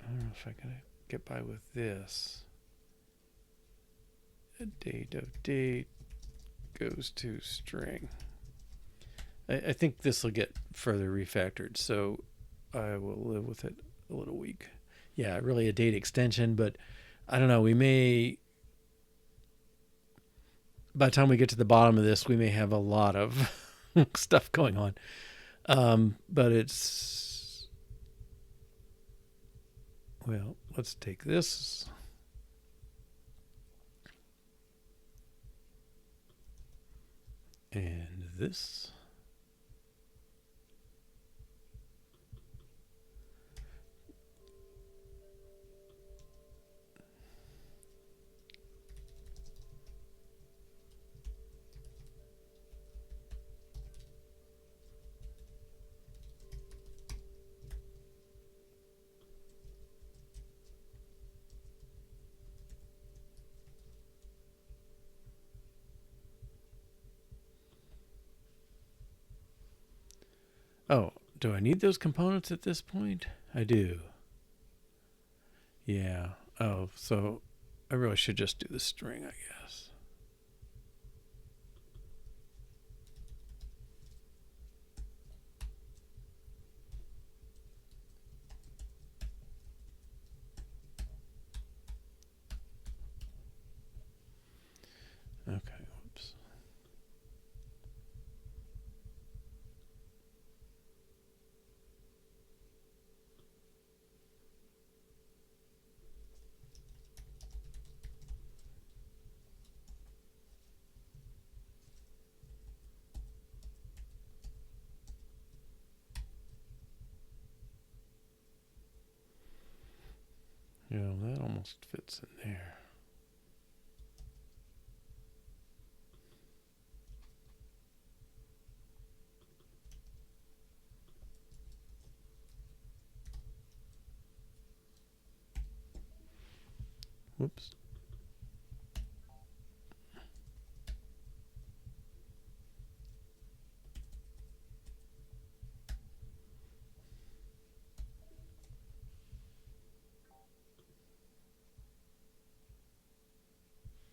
I don't know if I can get by with this. A date of date goes to string. I think this will get further refactored, so I will live with it a little weak. Yeah, really a date extension, but I don't know. We may, by the time we get to the bottom of this, we may have a lot of stuff going on. But it's, well, let's take this. And this. Oh, do I need those components at this point? I do. Yeah. Oh, so I really should just do the string, I guess. Okay, whoops. Yeah, that almost fits in there. Whoops.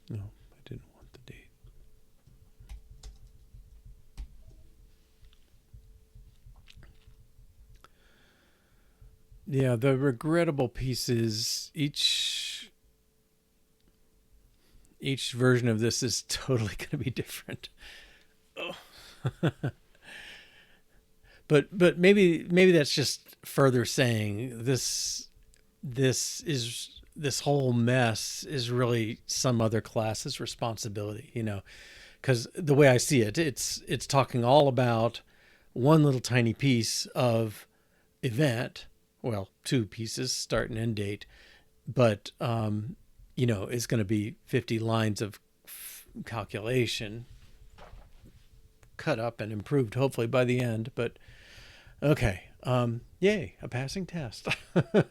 No, I didn't want the date. Yeah, the regrettable piece is each version of this is totally going to be different. Oh. but maybe that's just further saying this whole mess is really some other class's responsibility, because the way I see it, it's talking all about one little tiny piece of event, well, two pieces, start and end date, but it's going to be 50 lines of calculation cut up and improved hopefully by the end. But okay, yay, a passing test. All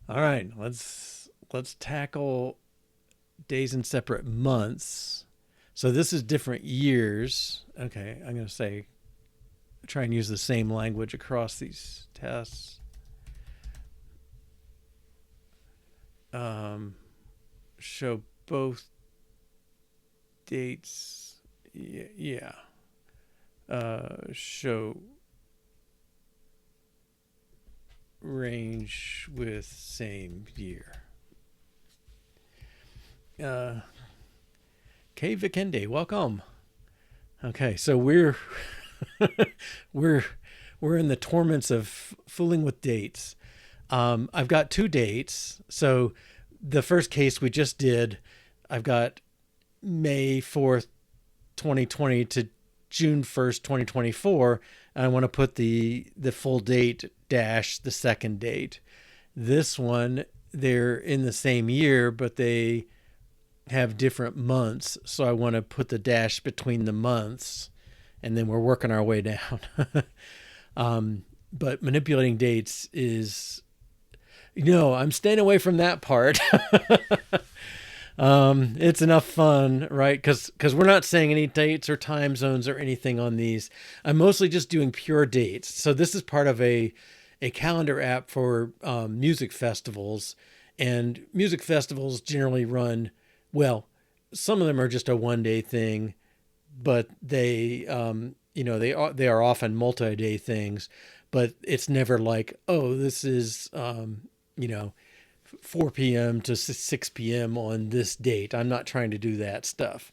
right, let's tackle days in separate months. So this is different years. Okay, I'm going to say, try and use the same language across these tests. Show both dates. Yeah. Show range with same year. Kay Vikende, welcome. Okay, so we're we're in the torments of fooling with dates. I've got two dates. So the first case we just did, I've got May 4th, 2020 to June 1st, 2024. And I want to put the full date dash the second date. This one, they're in the same year, but they have different months. So I want to put the dash between the months, and then we're working our way down. But manipulating dates is, I'm staying away from that part. It's enough fun, right? Because we're not saying any dates or time zones or anything on these. I'm mostly just doing pure dates. So this is part of a calendar app for music festivals. And music festivals generally run, well, some of them are just a one-day thing, but they are often multi-day things. But it's never like, oh, this is 4 p.m. to 6 p.m. on this date. I'm not trying to do that stuff.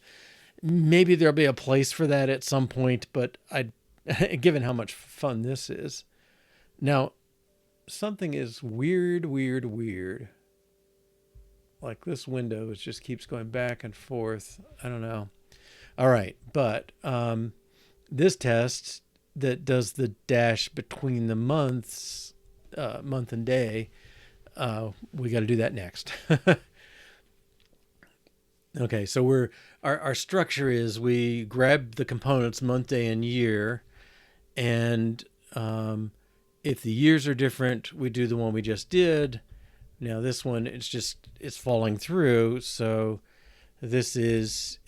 Maybe there'll be a place for that at some point, but given how much fun this is. Now, something is weird. Like this window just keeps going back and forth. I don't know. All right, but this test that does the dash between the months, month and day, we got to do that next. Okay, so our structure is we grab the components month, day, and year, and if the years are different, we do the one we just did. Now this one, it's falling through, so this is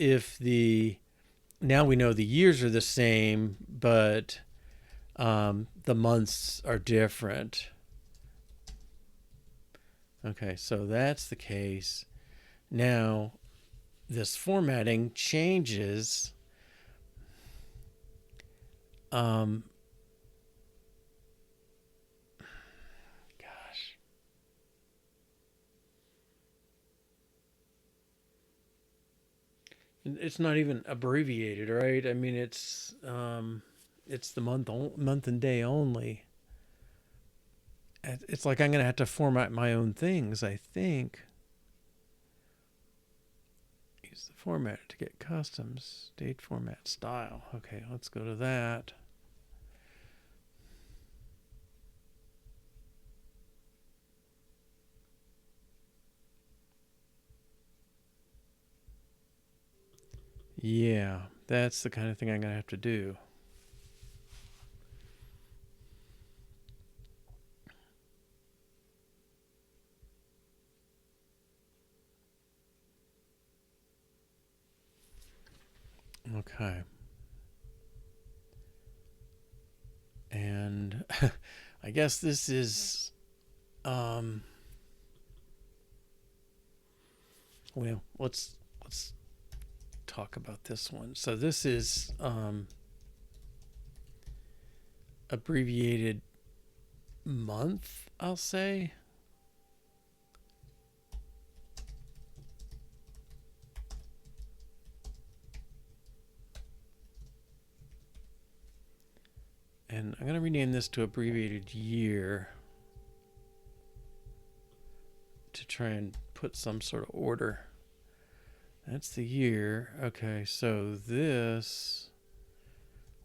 now we know the years are the same, but the months are different. Okay, so that's the case. Now, this formatting changes. Gosh. It's not even abbreviated, right? I mean, it's the month and day only. It's like I'm going to have to format my own things, I think. Use the formatter to get customs. Date format style. Okay, let's go to that. Yeah, that's the kind of thing I'm going to have to do. Okay. And I guess this is, well, let's talk about this one. So this is abbreviated month, I'll say. And I'm going to rename this to abbreviated year to try and put some sort of order. That's the year. Okay, so this,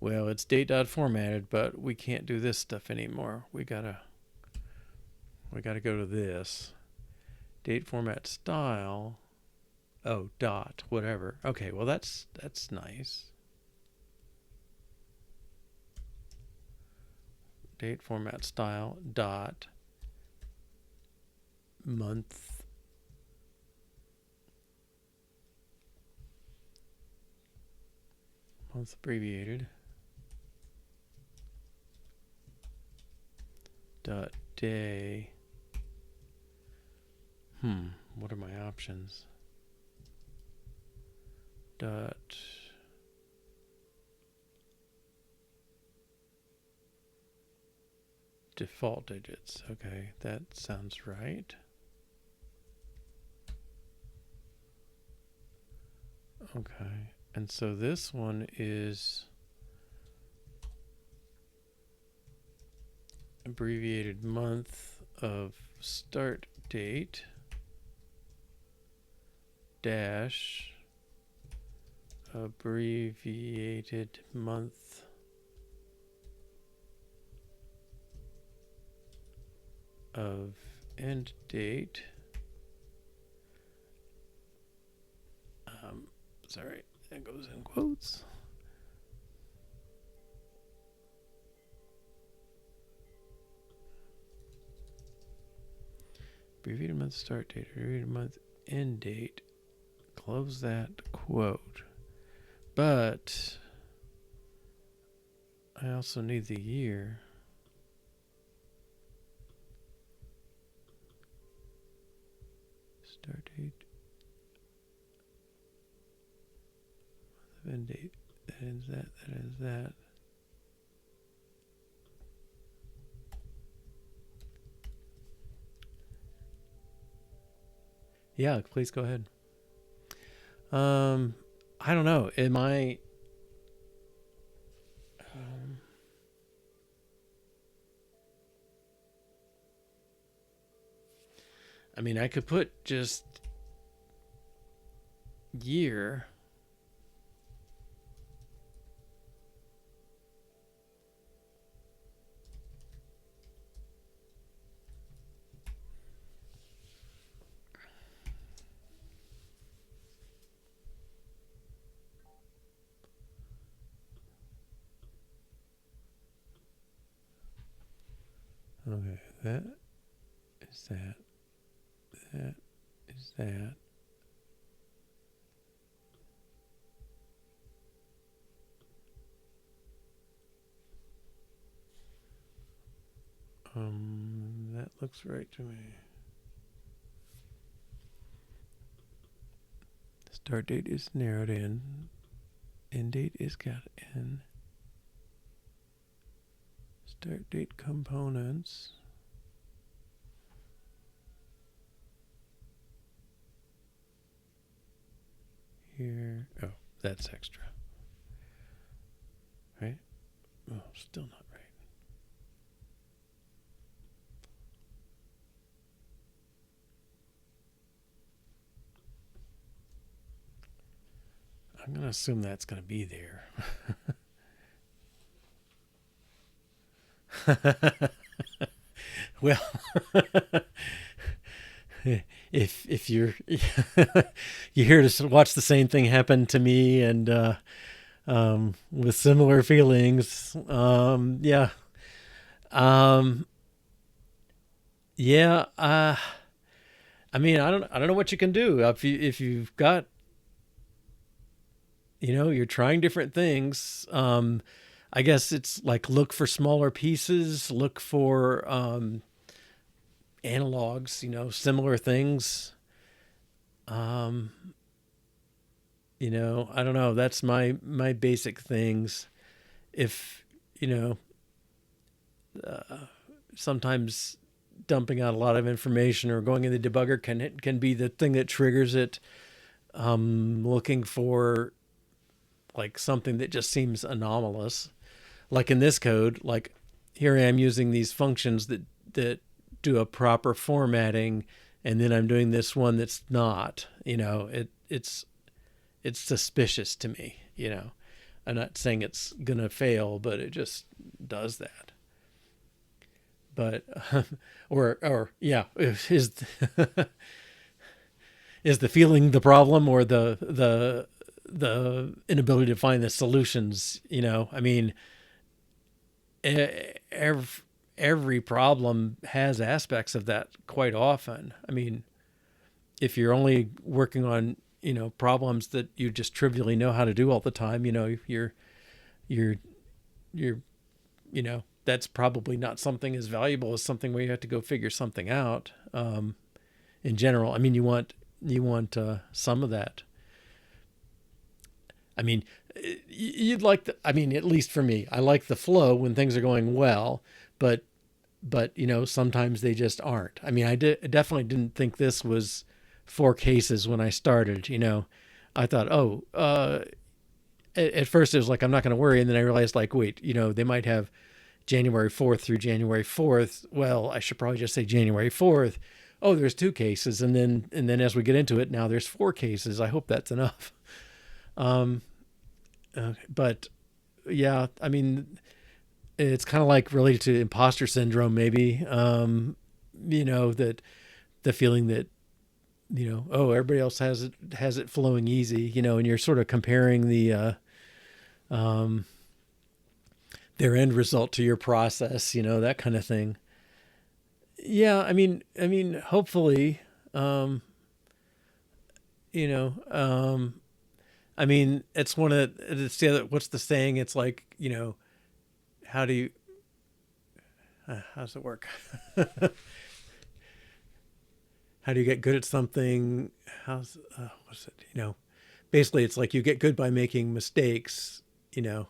well, it's date.formatted, but we can't do this stuff anymore. We gotta go to this. Date format style. Oh, dot, whatever. Okay, well that's nice. Date format style dot month month abbreviated. Dot day. What are my options? Dot default digits. Okay, that sounds right. Okay, and so this one is abbreviated month of start date dash abbreviated month of end date. Sorry, that goes in quotes. Abbreviated month start date, abbreviated month end date. Close that quote. But I also need the year. Start date. End date. That is that. That is that. Yeah, please go ahead. I don't know. Am I? I mean, I could put just year. Okay, that is that. That is that. That looks right to me. Start date is narrowed in. End date is got in. Start date components. Here. Oh, that's extra. Right? Oh, still not right. I'm going to assume that's going to be there. Well, if you're you're here to watch the same thing happen to me and with similar feelings, yeah, yeah. I mean, I don't know what you can do if you've got, you're trying different things. I guess it's like look for smaller pieces, look for analogs, similar things. I don't know. That's my basic things. If sometimes dumping out a lot of information or going in the debugger can be the thing that triggers it. Looking for like something that just seems anomalous. Like in this code, like here I am using these functions that do a proper formatting, and then I'm doing this one that's not. It's suspicious to me. I'm not saying it's gonna fail, but it just does that. But or yeah, is is the feeling the problem or the inability to find the solutions? I mean, every problem has aspects of that quite often. I mean, if you're only working on, problems that you just trivially know how to do all the time, you're you're you're that's probably not something as valuable as something where you have to go figure something out. In general, I mean, you want some of that. I mean, you'd like I mean, at least for me, I like the flow when things are going well, but sometimes they just aren't. I mean, definitely didn't think this was 4 cases when I started. I thought, oh, at first it was like, I'm not going to worry, and then I realized, like, wait, they might have January 4th through January 4th. Well, I should probably just say January 4th. Oh, there's 2 cases, and then as we get into it, now there's 4 cases. I hope that's enough. Um, but yeah, I mean, it's kind of like related to imposter syndrome, maybe. That the feeling that oh, everybody else has it flowing easy, and you're sort of comparing um, their end result to your process, that kind of thing. Yeah, I mean, hopefully, um, you know, I mean, it's the other. What's the saying? It's like, how do you, how does it work? How do you get good at something? What's it? Basically, it's like you get good by making mistakes. And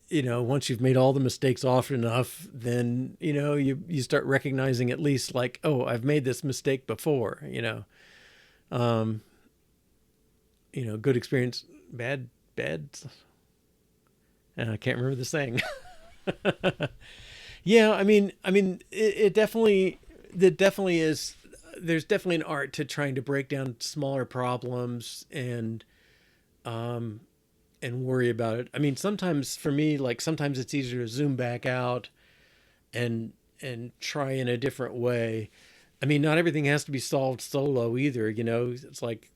once you've made all the mistakes often enough, then you start recognizing, at least, like, oh, I've made this mistake before. Um, good experience, bad. And I can't remember the saying. Yeah, it definitely is. There's definitely an art to trying to break down smaller problems um, and worry about it. I mean, sometimes for me, like, sometimes it's easier to zoom back out and try in a different way. I mean, not everything has to be solved solo either. It's like,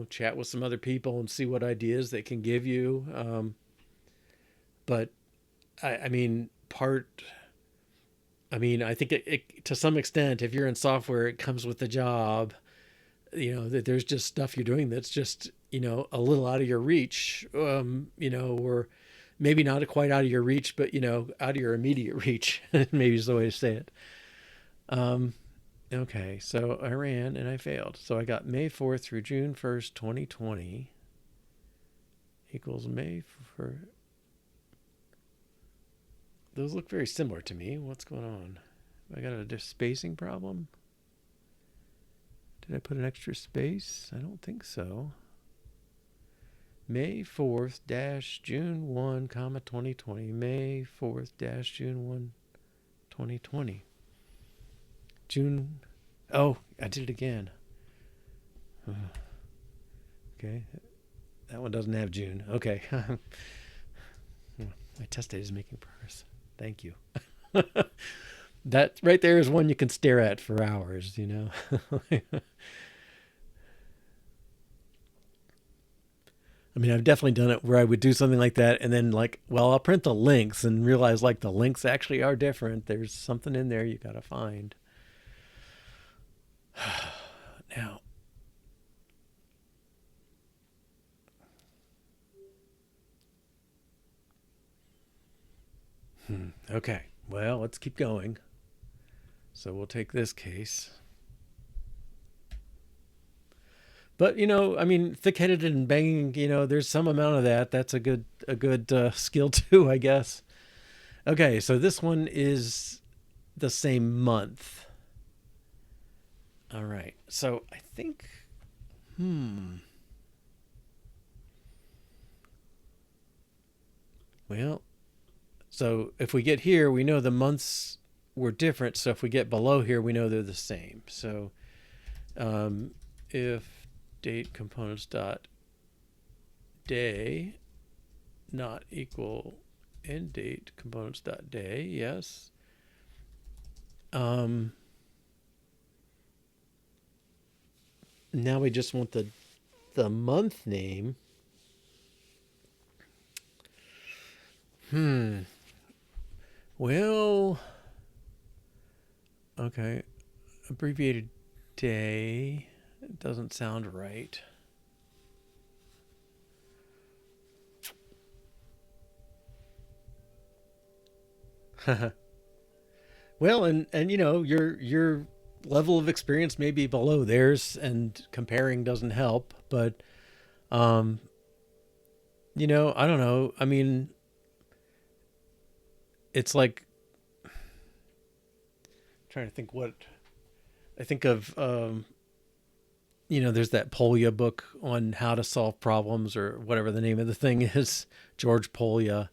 chat with some other people and see what ideas they can give you. But I mean, I think it to some extent, if you're in software, it comes with the job. That there's just stuff you're doing that's just a little out of your reach. Or maybe not quite out of your reach, but out of your immediate reach. Maybe is the way to say it. Um, okay, so I ran and I failed. So I got May 4th through June 1st, 2020 equals May for. Those look very similar to me. What's going on? I got a spacing problem. Did I put an extra space? I don't think so. May 4th dash June 1, comma 2020. May 4th dash June 1, 2020. June. Oh, I did it again. Okay. That one doesn't have June. Okay. My test date is making progress. Thank you. That right there is one you can stare at for hours, I mean, I've definitely done it where I would do something like that and then, like, well, I'll print the links and realize, like, the links actually are different. There's something in there you got to find. Now, okay. Well, let's keep going. So we'll take this case. But I mean, thick-headed and banging, there's some amount of that. That's a good skill too, I guess. Okay, so this one is the same month. All right. So I think, well, so if we get here, we know the months were different. So if we get below here, we know they're the same. So if date components dot day not equal end date components dot day, yes. Now we just want the month name. Well, okay, abbreviated day. It doesn't sound right. Well, and your level of experience may be below theirs, and comparing doesn't help. But um, I don't know. I mean, it's like trying to think what I think of. There's that Polya book on how to solve problems or whatever the name of the thing is. George Polya.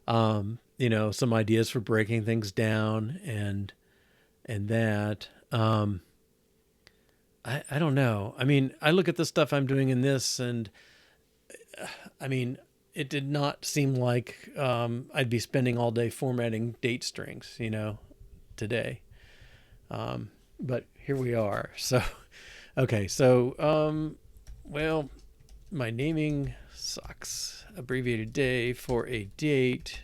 Some ideas for breaking things down and that. I don't know. I mean, I look at the stuff I'm doing in this, and I mean, it did not seem like I'd be spending all day formatting date strings, today. But here we are. So, okay. So, well, my naming sucks. Abbreviated day for a date.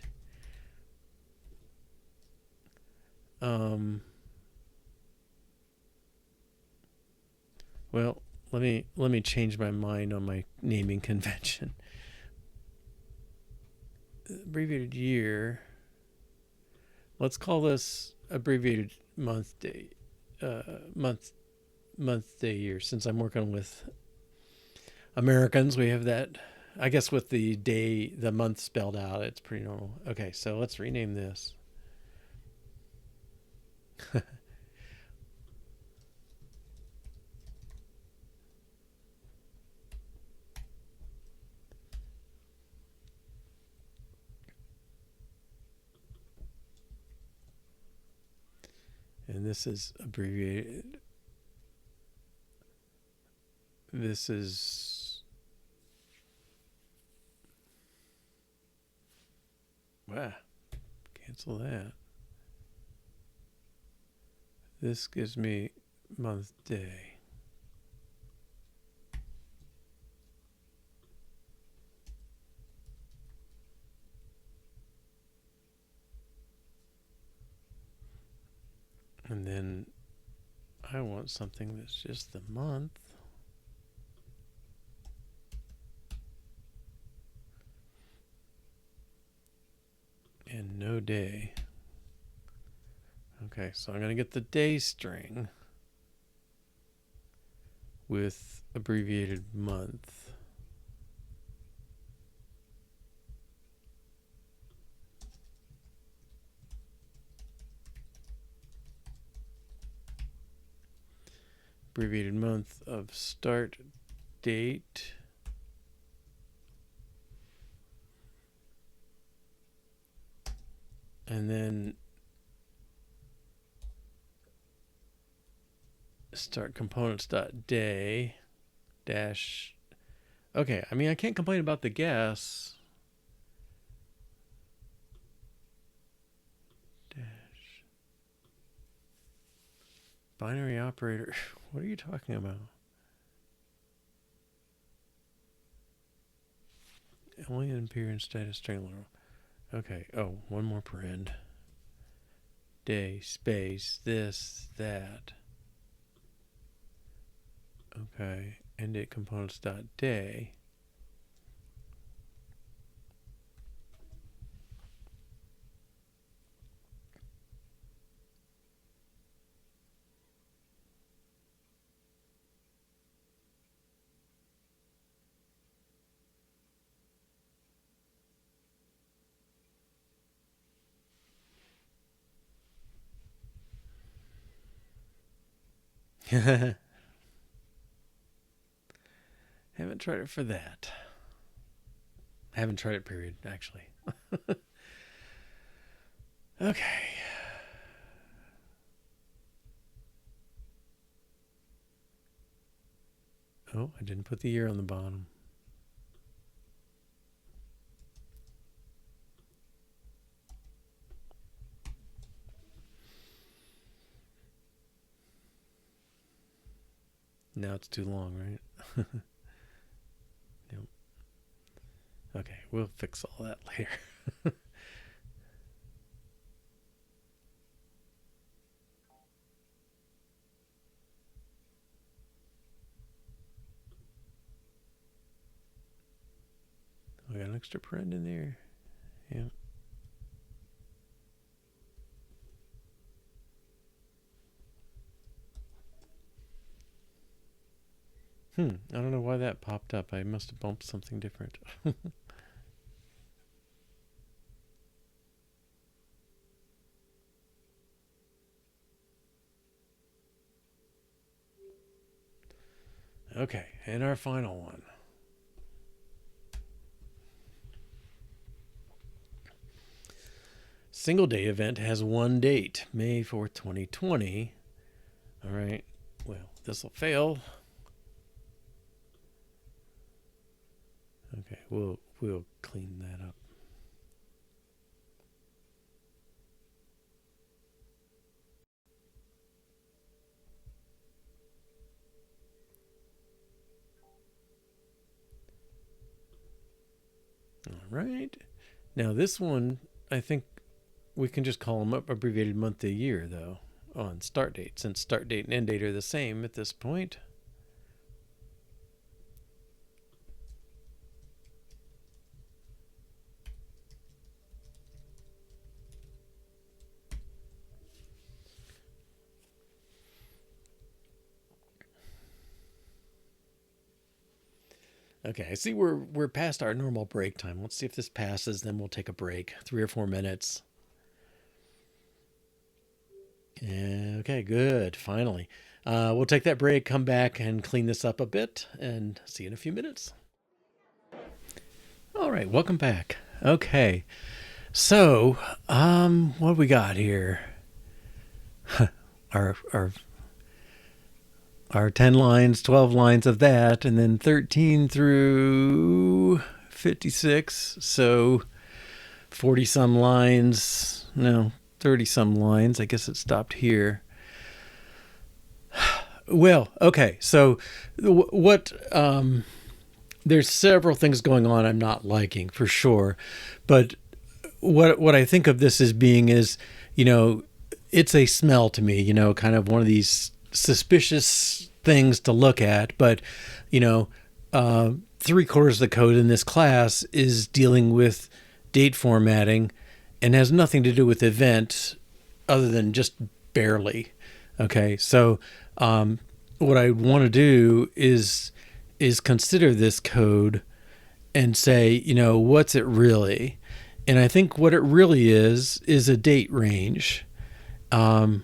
Well, let me change my mind on my naming convention. Abbreviated year. Let's call this abbreviated month day, month day year. Since I'm working with Americans, we have that. I guess with the month spelled out, it's pretty normal. Okay, so let's rename this. And this is abbreviated. This is. Wow. Cancel that. This gives me month day. And then I want something that's just the month. And no day. Okay, so I'm going to get the day string with abbreviated month. Abbreviated month of start date. And then start components dot day dash. Okay, I mean, I can't complain about the guess. Dash. Binary operator. What are you talking about? Only in period status string literal. Okay. Oh, one more paren. Day space this that. Okay. End date components dot day. Haven't tried it for that. Haven't tried it, period, actually. Okay. Oh, I didn't put the year on the bottom. Now it's too long, right? Yep. Okay, we'll fix all that later. I got an extra paren in there. Yeah. I don't know why that popped up. I must have bumped something different. Okay, and our final one. Single day event has one date, May 4th, 2020. All right, well, this will fail. Okay, we'll clean that up. All right. Now this one, I think we can just call them up abbreviated month to year, though, on start date, since start date and end date are the same at this point. Okay, I see we're past our normal break time. Let's see if this passes, then we'll take a break, 3 or 4 minutes. Okay, good. Finally. We'll take that break, come back and clean this up a bit, and see you in a few minutes. All right, welcome back. Okay, so what do we got here? our 10 lines, 12 lines of that, and then 13 through 56. So 40 some lines. No, 30 some lines. I guess it stopped here. Well, okay. So what there's several things going on I'm not liking for sure. But what I think of this as being is, it's a smell to me, kind of one of these suspicious things to look at. But, 3/4 of the code in this class is dealing with date formatting and has nothing to do with event other than just barely. Okay. So, what I want to do is consider this code and say, what's it really? And I think what it really is a date range. I'm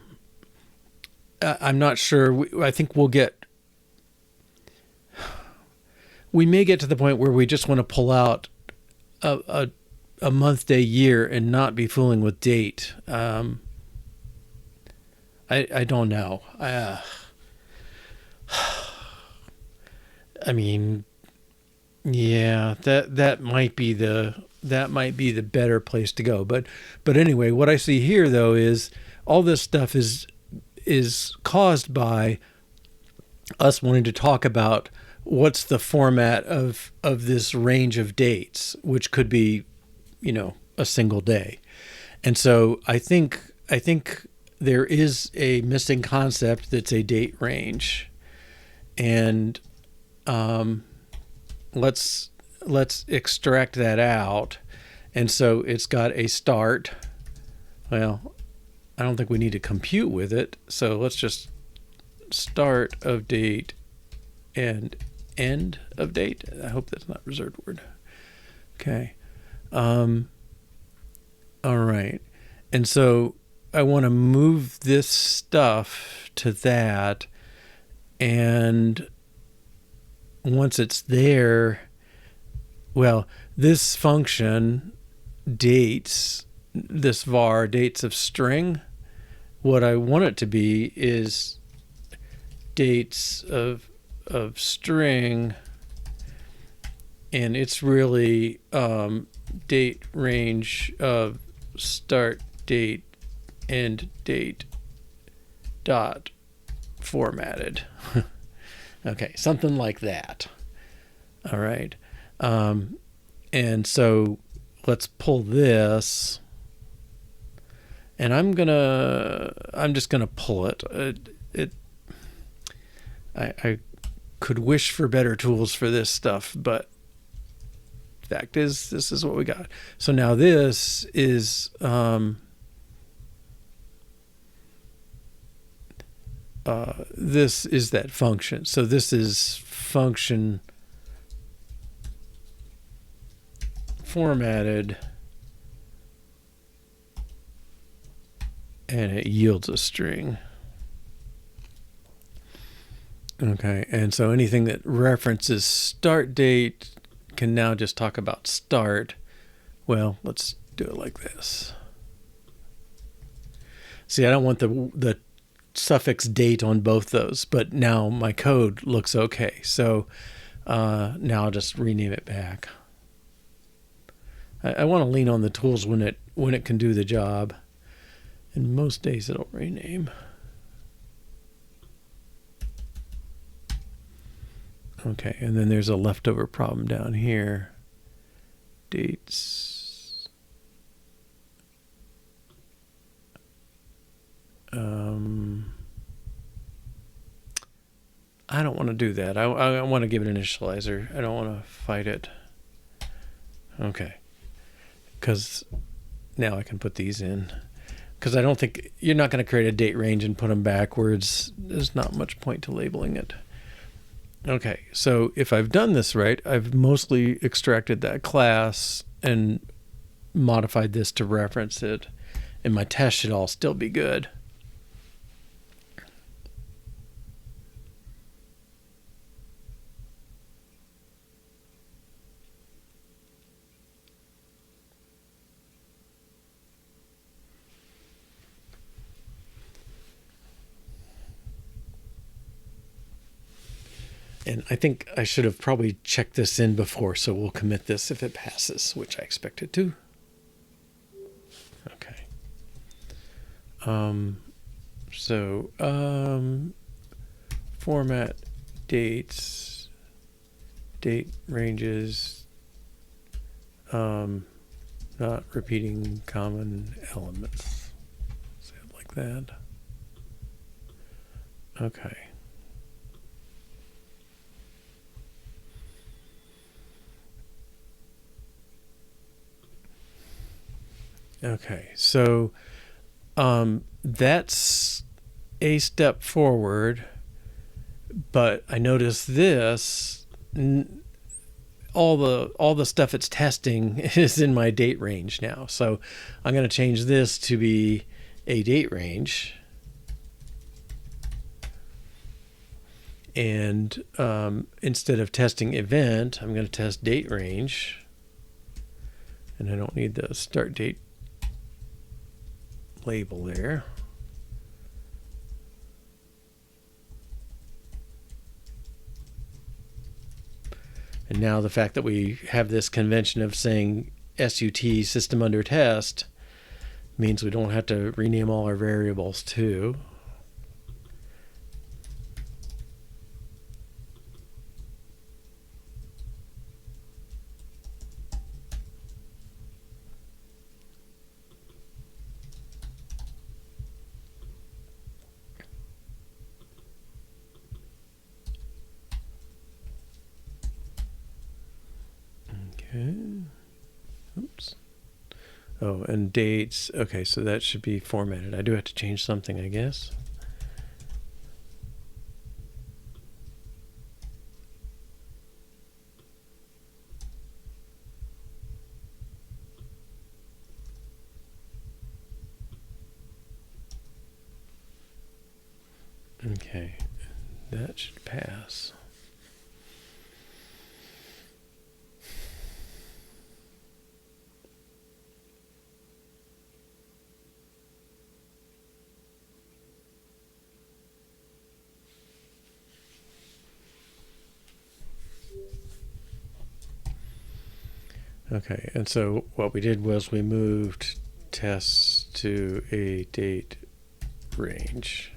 not sure. I think we may get to the point where we just want to pull out a month, day, year and not be fooling with date. I don't know. I mean, yeah, that might be the better place to go. But anyway, what I see here though is all this stuff is caused by us wanting to talk about what's the format of this range of dates, which could be, a single day. And so I think there is a missing concept that's a date range. And let's extract that out. And so it's got a start. Well, I don't think we need to compute with it. So let's just start of date and end of date. I hope that's not a reserved word. Okay. All right. And so I want to move this stuff to that. And once it's there, well, this function dates, this var dates of string. What I want it to be is dates of string, and it's really date range of start date, end date, dot formatted. Okay, something like that. All right. And so let's pull this, and I'm just gonna pull it. I could wish for better tools for this stuff, but the fact is, this is what we got. So now this is this is that function. So this is function formatted, and it yields a string. Okay, and so anything that references start date can now just talk about start. Well, let's do it like this. See, I don't want the suffix date on both those, but now my code looks okay. So now I'll just rename it back. I want to lean on the tools when it can do the job. And most days it'll rename. Okay, and then there's a leftover problem down here. Dates. I don't want to do that. I want to give it an initializer. I don't want to fight it. Okay. Because now I can put these in. Because I don't think you're not going to create a date range and put them backwards. There's not much point to labeling it. Okay, so if I've done this right, I've mostly extracted that class and modified this to reference it, and my test should all still be good. And I think I should have probably checked this in before, so we'll commit this if it passes, which I expect it to. Okay. Format dates, date ranges, not repeating common elements. Say it like that. Okay. Okay, so that's a step forward, but I notice this, all the stuff it's testing is in my date range now. So I'm going to change this to be a date range. And instead of testing event, I'm going to test date range. And I don't need the start date label there. And now the fact that we have this convention of saying SUT, system under test, means we don't have to rename all our variables too. Okay. Oops. Oh, and dates. Okay, so that should be formatted. I do have to change something, I guess. Okay, that should pass. Okay, and so what we did was we moved tests to a date range.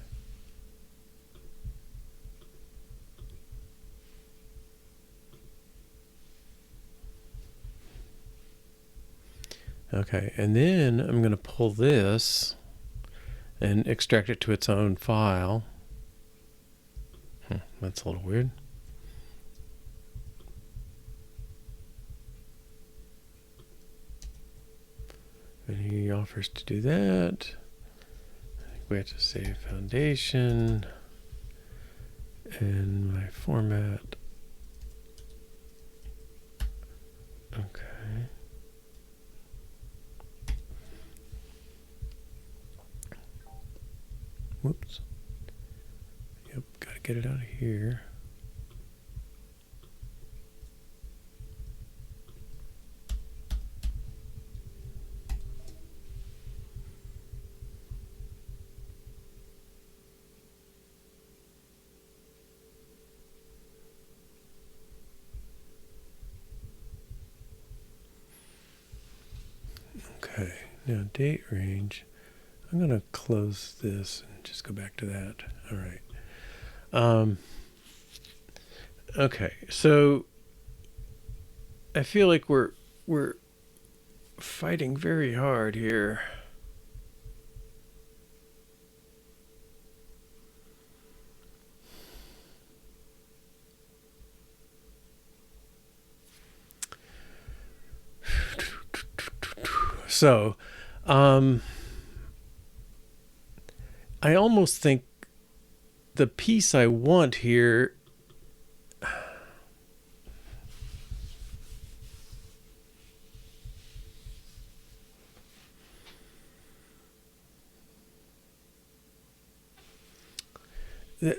Okay, and then I'm going to pull this and extract it to its own file. That's a little weird. And he offers to do that. I think we have to save foundation. And my format. Okay. Whoops. Yep, gotta get it out of here. Okay, now date range. I'm going to close this and just go back to that. All right. Okay, so I feel like we're fighting very hard here. So, I almost think the piece I want here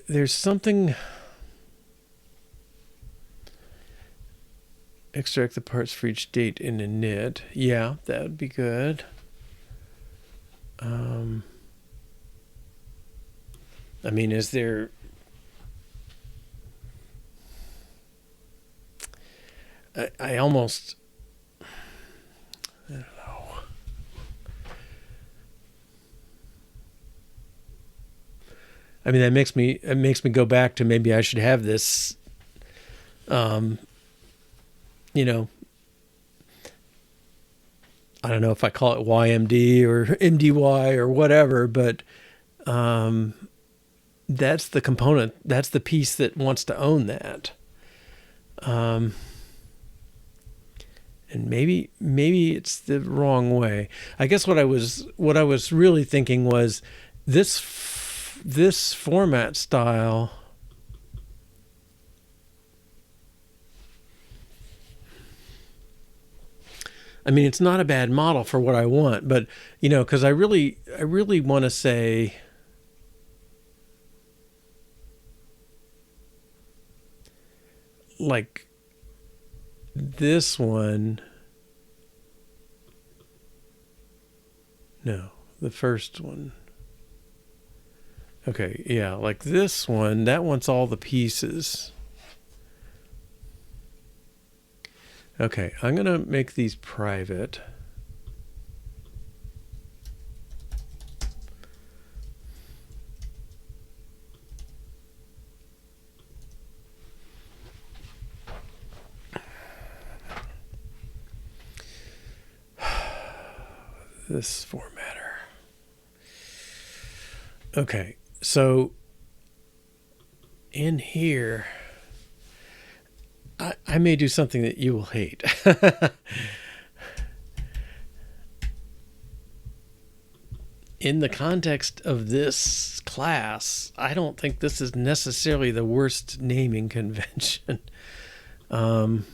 there's something. Extract the parts for each date in a init. Yeah, that would be good. I mean, is there... I almost... I don't know. I mean, it makes me go back to maybe I should have this, you know, I don't know if I call it YMD or MDY or whatever, but that's the component. That's the piece that wants to own that. And maybe it's the wrong way. I guess what I was really thinking was this format style. I mean, it's not a bad model for what I want, but you know, because I really want to say, like, this one. No, the first one. Okay, yeah, like this one, that wants all the pieces. Okay, I'm going to make these private. This formatter. Okay, so in here, I may do something that you will hate. In the context of this class, I don't think this is necessarily the worst naming convention. I'm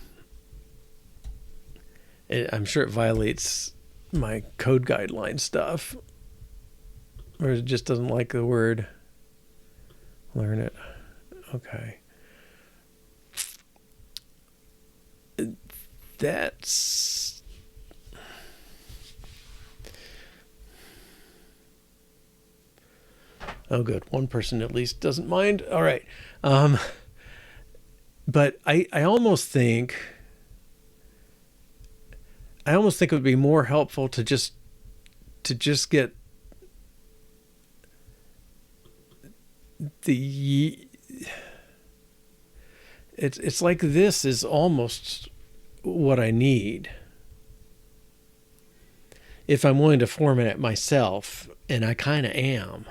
sure it violates my code guideline stuff, or it just doesn't like the word. Learn it. Okay. That's... Oh, good. One person at least doesn't mind. All right. But I almost think it would be more helpful to just get the... It's like this is almost what I need if I'm willing to format it myself, and I kind of am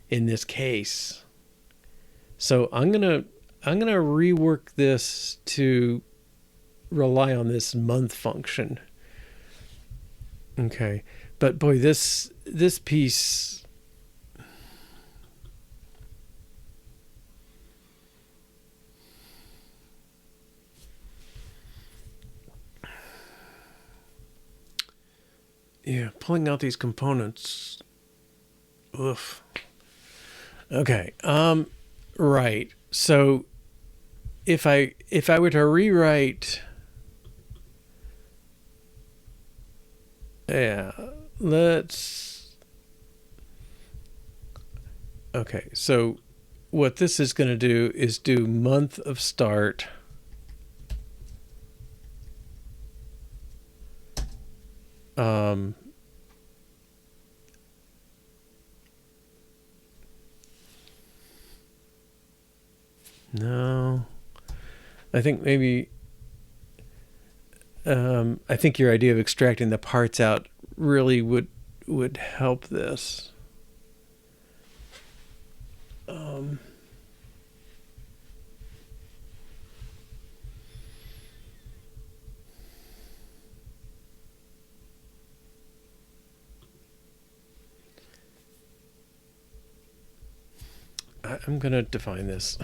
in this case. So I'm gonna rework this to rely on this month function. Okay, but boy, this piece. Yeah, pulling out these components. Oof. Okay. Right. So if I were to rewrite, yeah, let's. Okay. So what this is going to do is do month of start. No, I think maybe. I think your idea of extracting the parts out really would help this. I'm going to define this.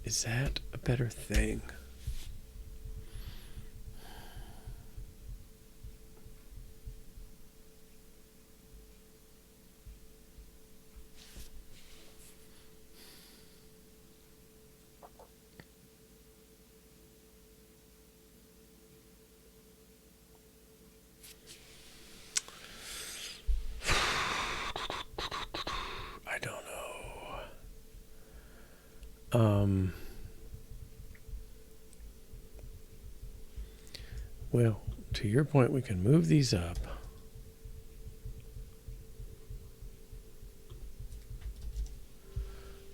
Is that a better thing? I don't know. Well, to your point, we can move these up.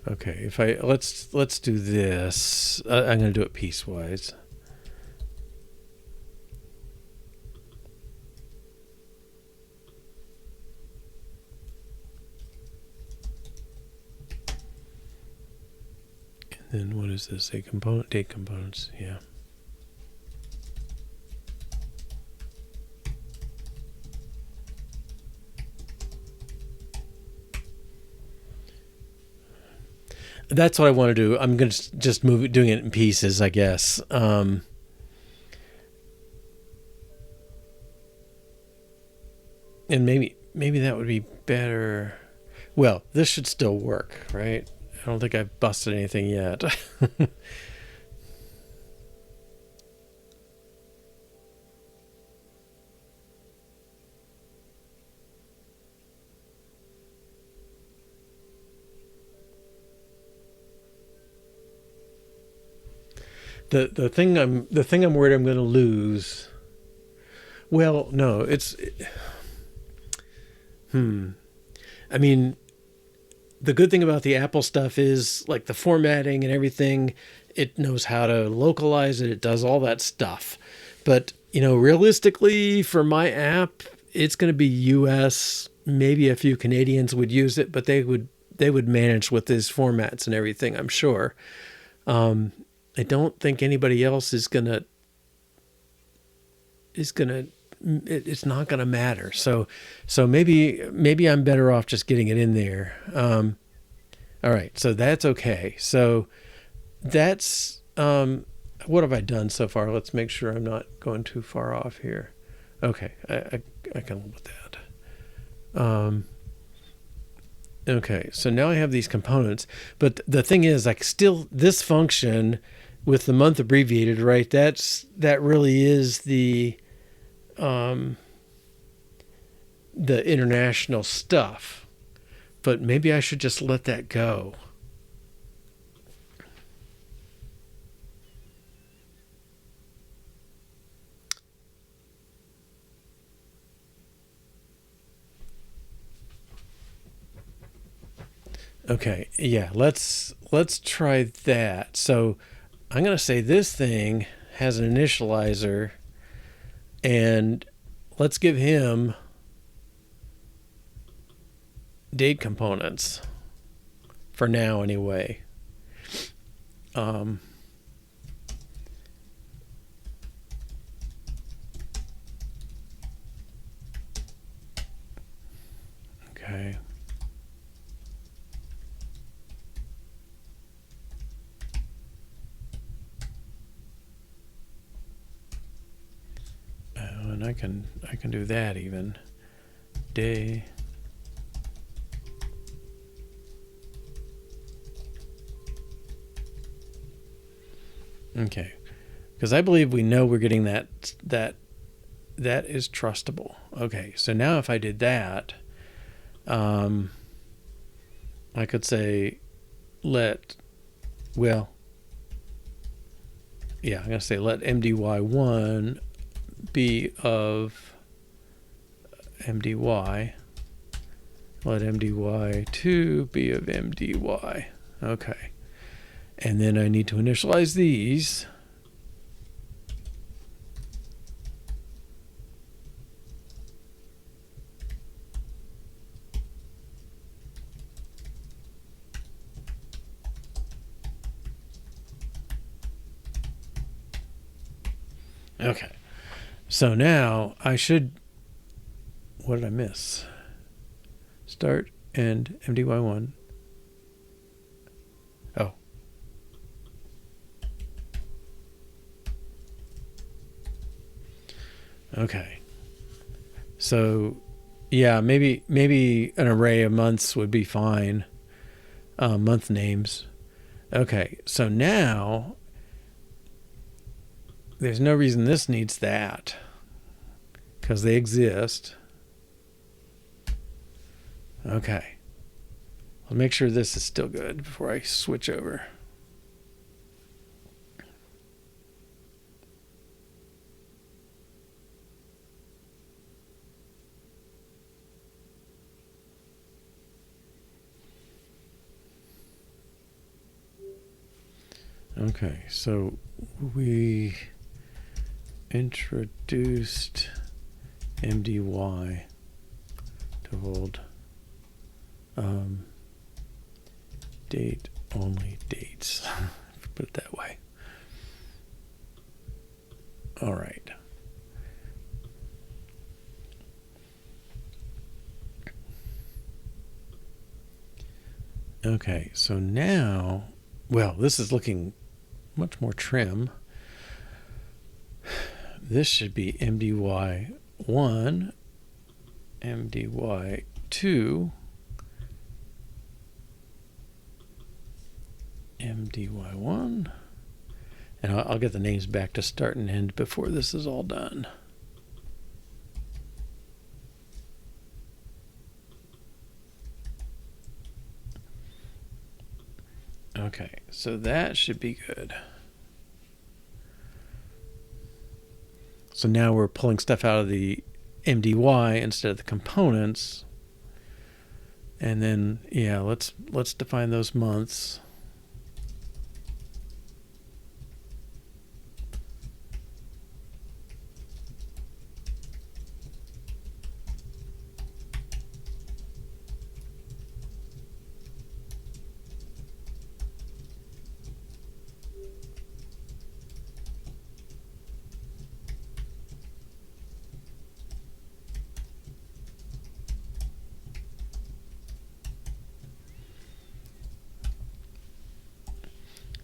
Okay, if I let's do this. I'm going to do it piecewise. And then what is this? A component, date components. Yeah. That's what I want to do. I'm going to just doing it in pieces, I guess. And maybe that would be better. Well, this should still work, right? I don't think I've busted anything yet. The thing I'm worried I'm going to lose. Well, no, it's. I mean, the good thing about the Apple stuff is like the formatting and everything. It knows how to localize it. It does all that stuff. But realistically, for my app, it's going to be U.S. Maybe a few Canadians would use it, but they would manage with these formats and everything, I'm sure. I don't think anybody else is gonna. It's not gonna matter. So maybe I'm better off just getting it in there. All right, so that's okay. So that's what have I done so far? Let's make sure I'm not going too far off here. Okay, I can live with that. Okay, so now I have these components, but the thing is, like, still this function with the month abbreviated, right? That really is the international stuff. But maybe I should just let that go. Okay, yeah, let's try that. So I'm going to say this thing has an initializer, and let's give him date components for now anyway. can do that even. Day. Okay, because I believe we know we're getting that is trustable. Okay, so now if I did that, I could say let MDY1 be of MDY. Let MDY2 be of MDY. Okay. And then I need to initialize these. Okay. So now I should, what did I miss? Start and MDY1. Oh. Okay. So, yeah, maybe an array of months would be fine. Month names. Okay, so now there's no reason this needs that because they exist. Okay. I'll make sure this is still good before I switch over. Okay, so we introduced MDY to hold date only dates, put it that way. All right. Okay, so now, well, this is looking much more trim. This should be MDY1, MDY2, MDY1, and I'll get the names back to start and end before this is all done. Okay, so that should be good. So now we're pulling stuff out of the MDY instead of the components. And then, yeah, let's define those months.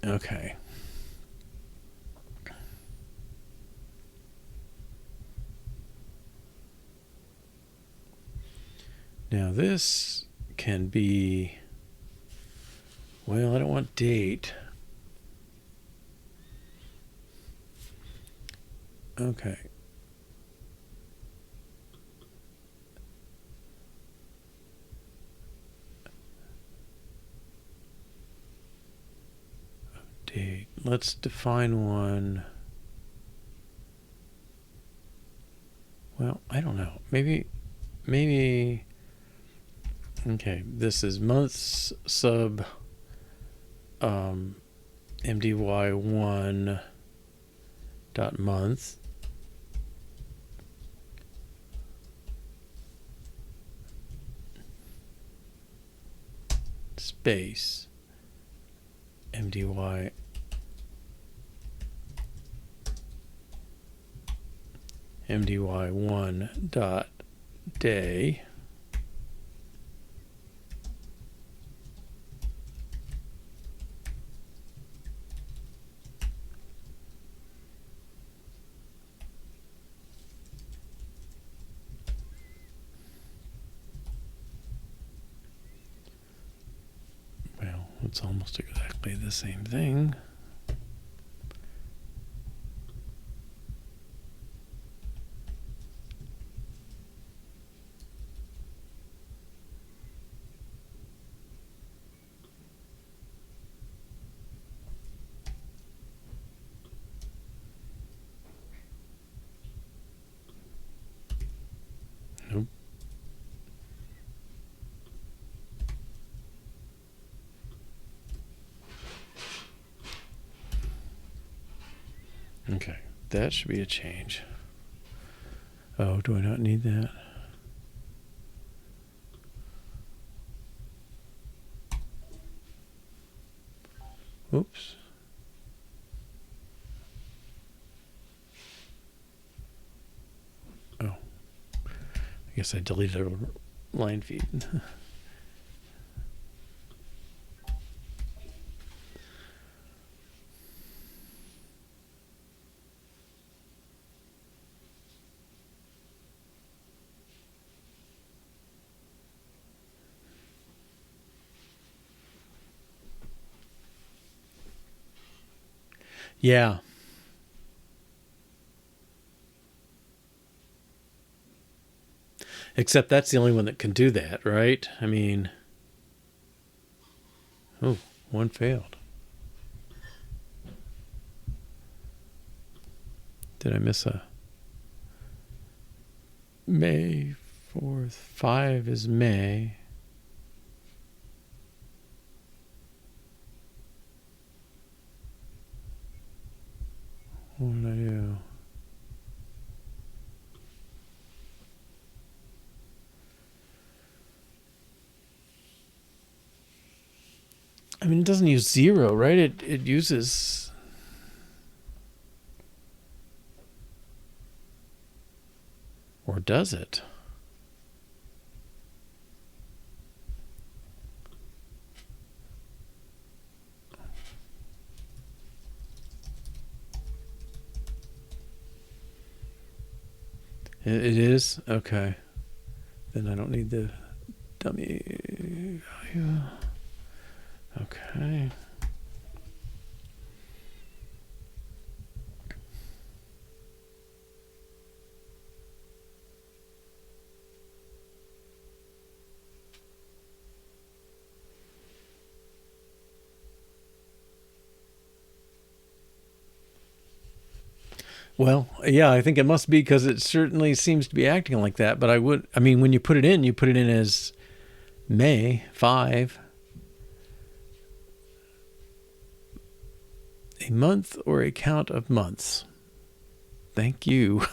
Okay. Now this can be, well, I don't want date. Okay. Date. Let's define one. Well, I don't know. Maybe, okay, this is months sub MDY1 dot month. Space MDY MDY1 dot day. It's almost exactly the same thing. Nope. Okay, that should be a change. Oh, do I not need that? Oops. Oh, I guess I deleted a line feed. Yeah. Except that's the only one that can do that, right? I mean, oh, one failed. Did I miss a May 4th? 5 is May. What did I do? I mean, it doesn't use 0, right? It uses... Or does it? It is? Okay. Then I don't need the dummy value. Okay. Well, yeah, I think it must be because it certainly seems to be acting like that. But I mean, when you put it in as May 5. A month or a count of months. Thank you.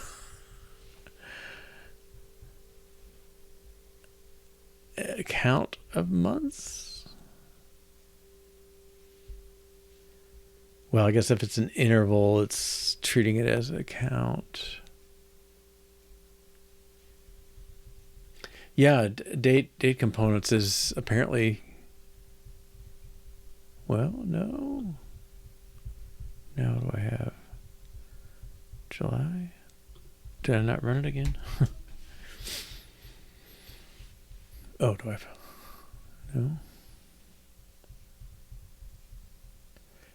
A count of months? Well, I guess if it's an interval, it's treating it as a count. Yeah, date components is apparently... Well, no. Now what do I have? July? Did I not run it again? Oh, do I have... No.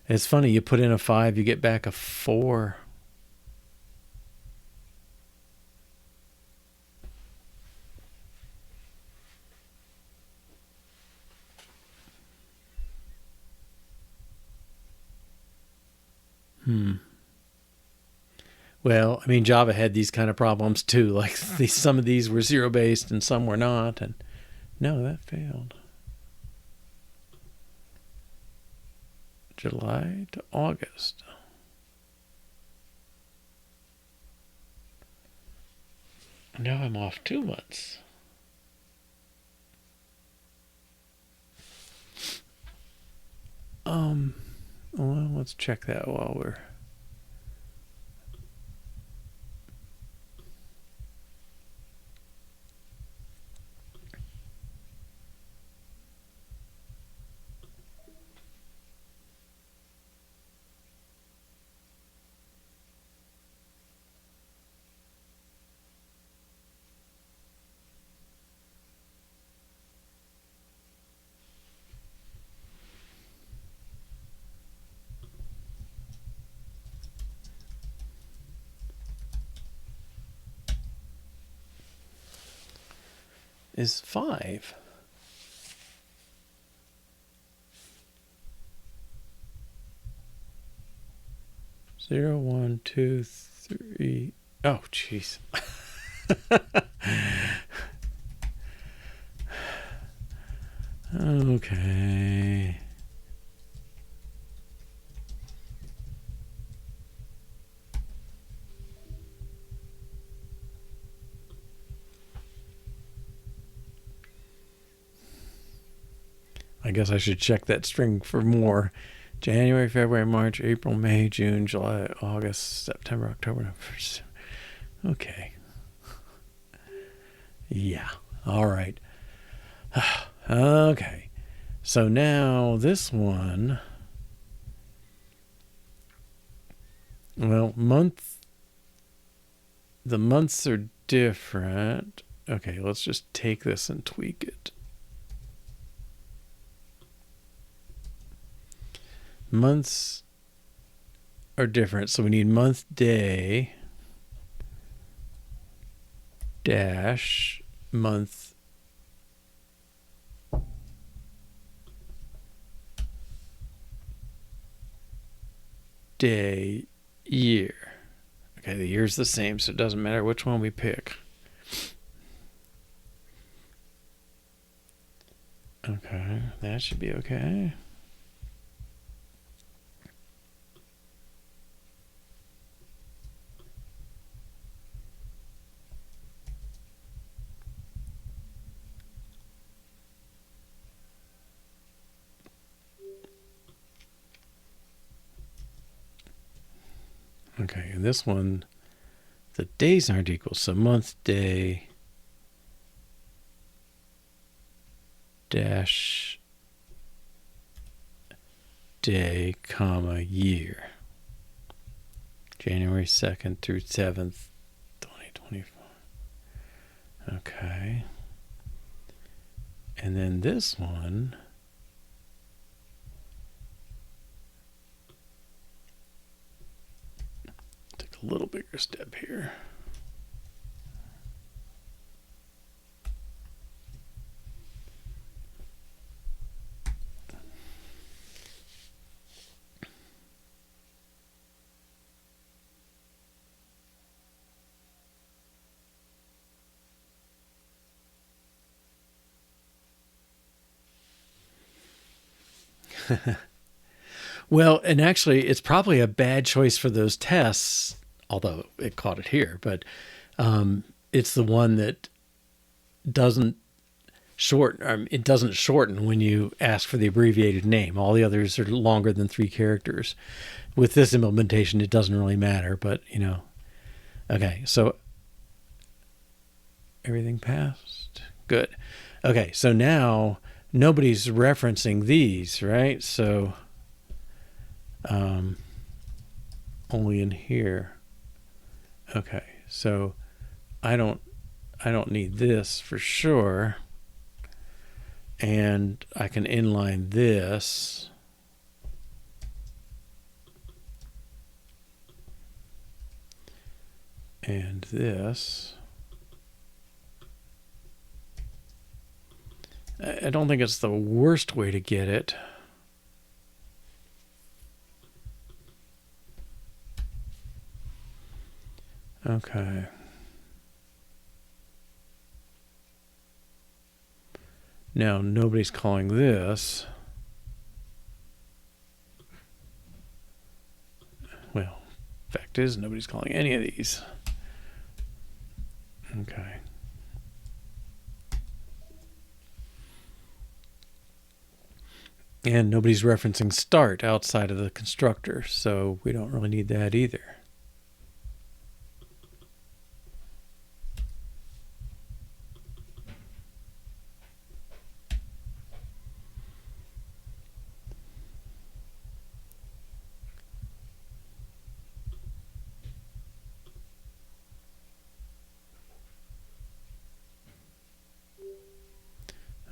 It's funny, you put in a 5, you get back a 4. Well, I mean, Java had these kind of problems too. Like some of these were 0-based and some were not. And no, that failed. July to August. Now I'm off 2 months. Well, let's check that while we're... is 5. Zero, 1, 2, 3. Oh, jeez. Okay. I guess I should check that string for more. January, February, March, April, May, June, July, August, September, October, November. Okay. Yeah. All right. Okay. So now this one, well, the months are different. Okay, let's just take this and tweak it. Months are different, so we need month day dash month day year. Okay, the year's the same, so it doesn't matter which one we pick. Okay, that should be okay. Okay, and this one, the days aren't equal, so month day dash day comma year. January 2nd through 7th, 2024. Okay. And then this one, take a little bigger step here. Well, and actually, it's probably a bad choice for those tests, although it caught it here, but it's the one that doesn't it doesn't shorten when you ask for the abbreviated name. All the others are longer than 3 characters. With this implementation, it doesn't really matter, but, Okay, so everything passed? Good. Okay, so now nobody's referencing these, right? So only in here. Okay, so I don't need this for sure. And I can inline this. And this. I don't think it's the worst way to get it. Okay. Now, nobody's calling this. Well, fact is, nobody's calling any of these. Okay. And nobody's referencing start outside of the constructor, so we don't really need that either.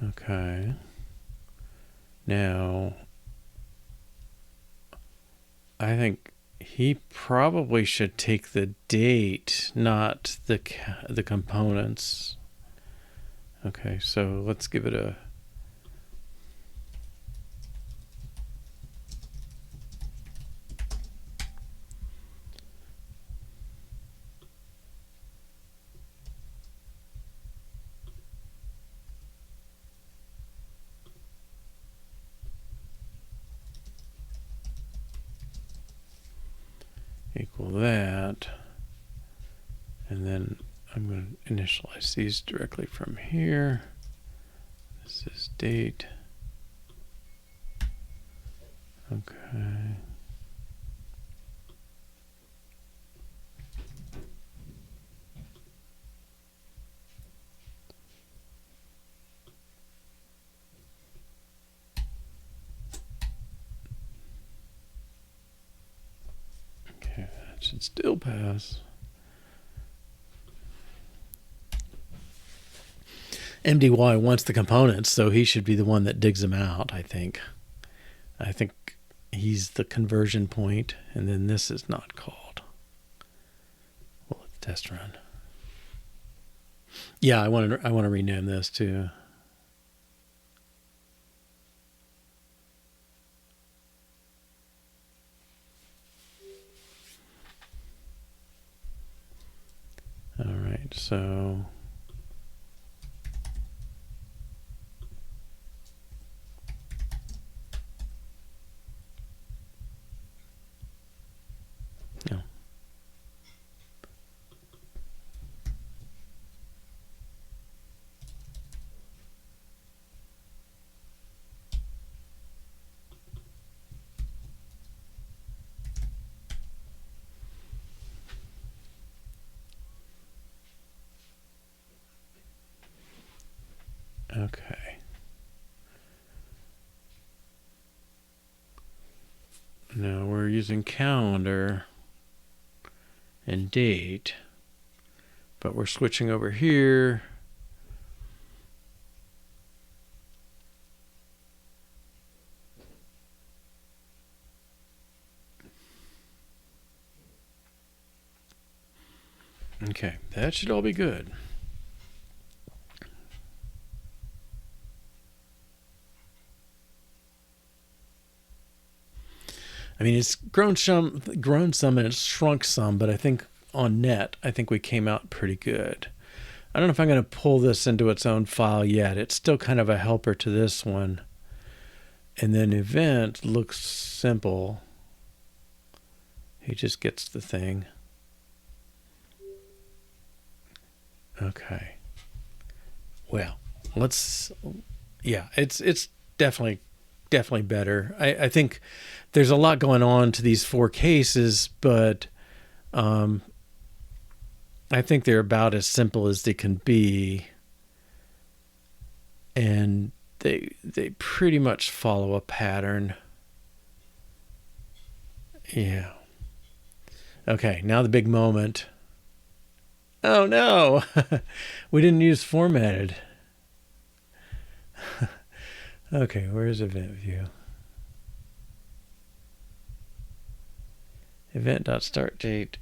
Okay. Now, I think he probably should take the date, not the components. Okay, so let's give it a... equal that. And then I'm going to initialize these directly from here. This is date. Okay. Okay, that should still pass. MDY wants the components, so he should be the one that digs them out, I think. I think he's the conversion point, and then this is not called. Well, let's test run. Yeah, I want to rename this too. All right, so no. Okay. Now we're using calendar and date, but we're switching over here. Okay, that should all be good. I mean, it's grown some and it's shrunk some, but I think on net, I think we came out pretty good. I don't know if I'm going to pull this into its own file yet. It's still kind of a helper to this one. And then event looks simple. He just gets the thing. Okay. Well, yeah, it's definitely better. I think there's a lot going on to these 4 cases, but I think they're about as simple as they can be. And they pretty much follow a pattern. Yeah. Okay, now the big moment. Oh no, we didn't use formatted. Okay, where's event view? Event.start date.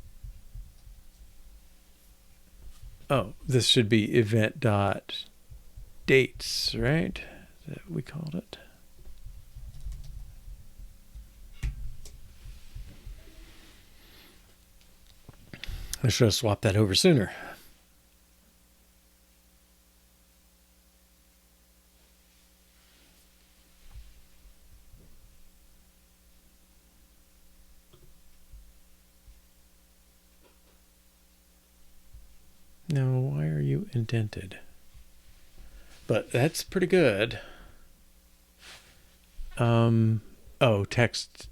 Oh, this should be event.dates, right? Is that what we called it? I should have swapped that over sooner. No, why are you indented? But that's pretty good. Oh, text.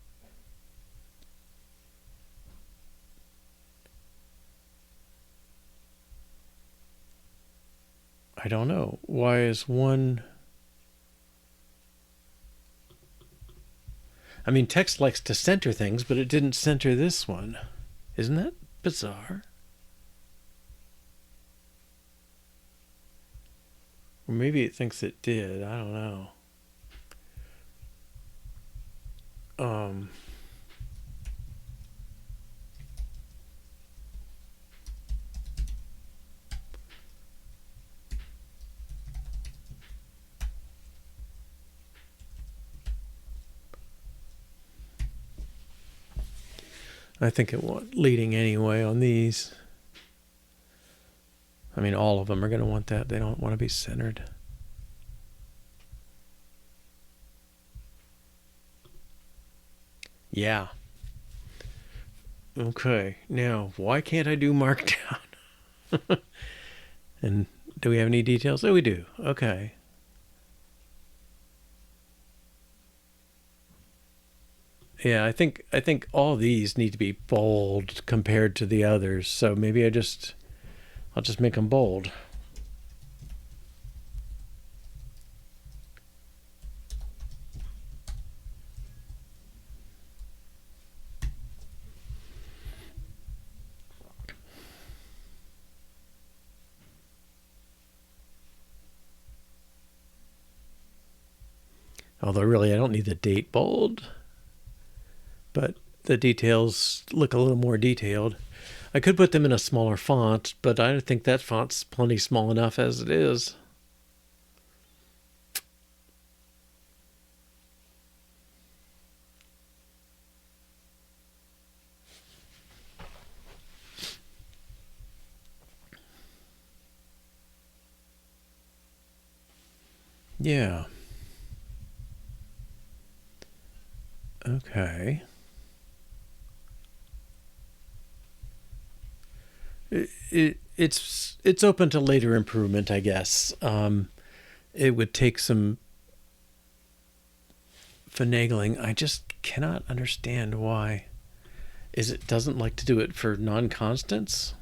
I don't know. Why is one... I mean, text likes to center things, but it didn't center this one. Isn't that bizarre? Or maybe it thinks it did. I don't know. I think it want leading anyway on these. I mean, all of them are going to want that. They don't want to be centered. Yeah. Okay. Now, why can't I do Markdown? And do we have any details? Oh, we do. Okay. Yeah, I think all these need to be bold compared to the others. So maybe I'll just make them bold. Although really I don't need the date bold, but the details look a little more detailed. I could put them in a smaller font, but I think that font's plenty small enough as it is. Yeah. Okay. It's open to later improvement, I guess. It would take some finagling. I just cannot understand why. Is it doesn't like to do it for non-constants?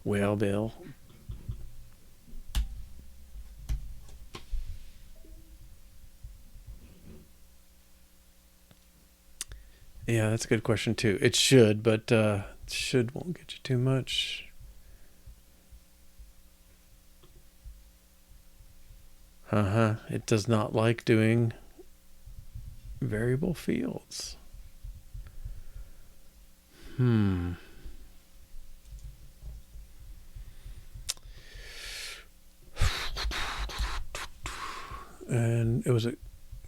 Well, Bill. Yeah, that's a good question too. It should, but should won't get you too much. It does not like doing variable fields. And it was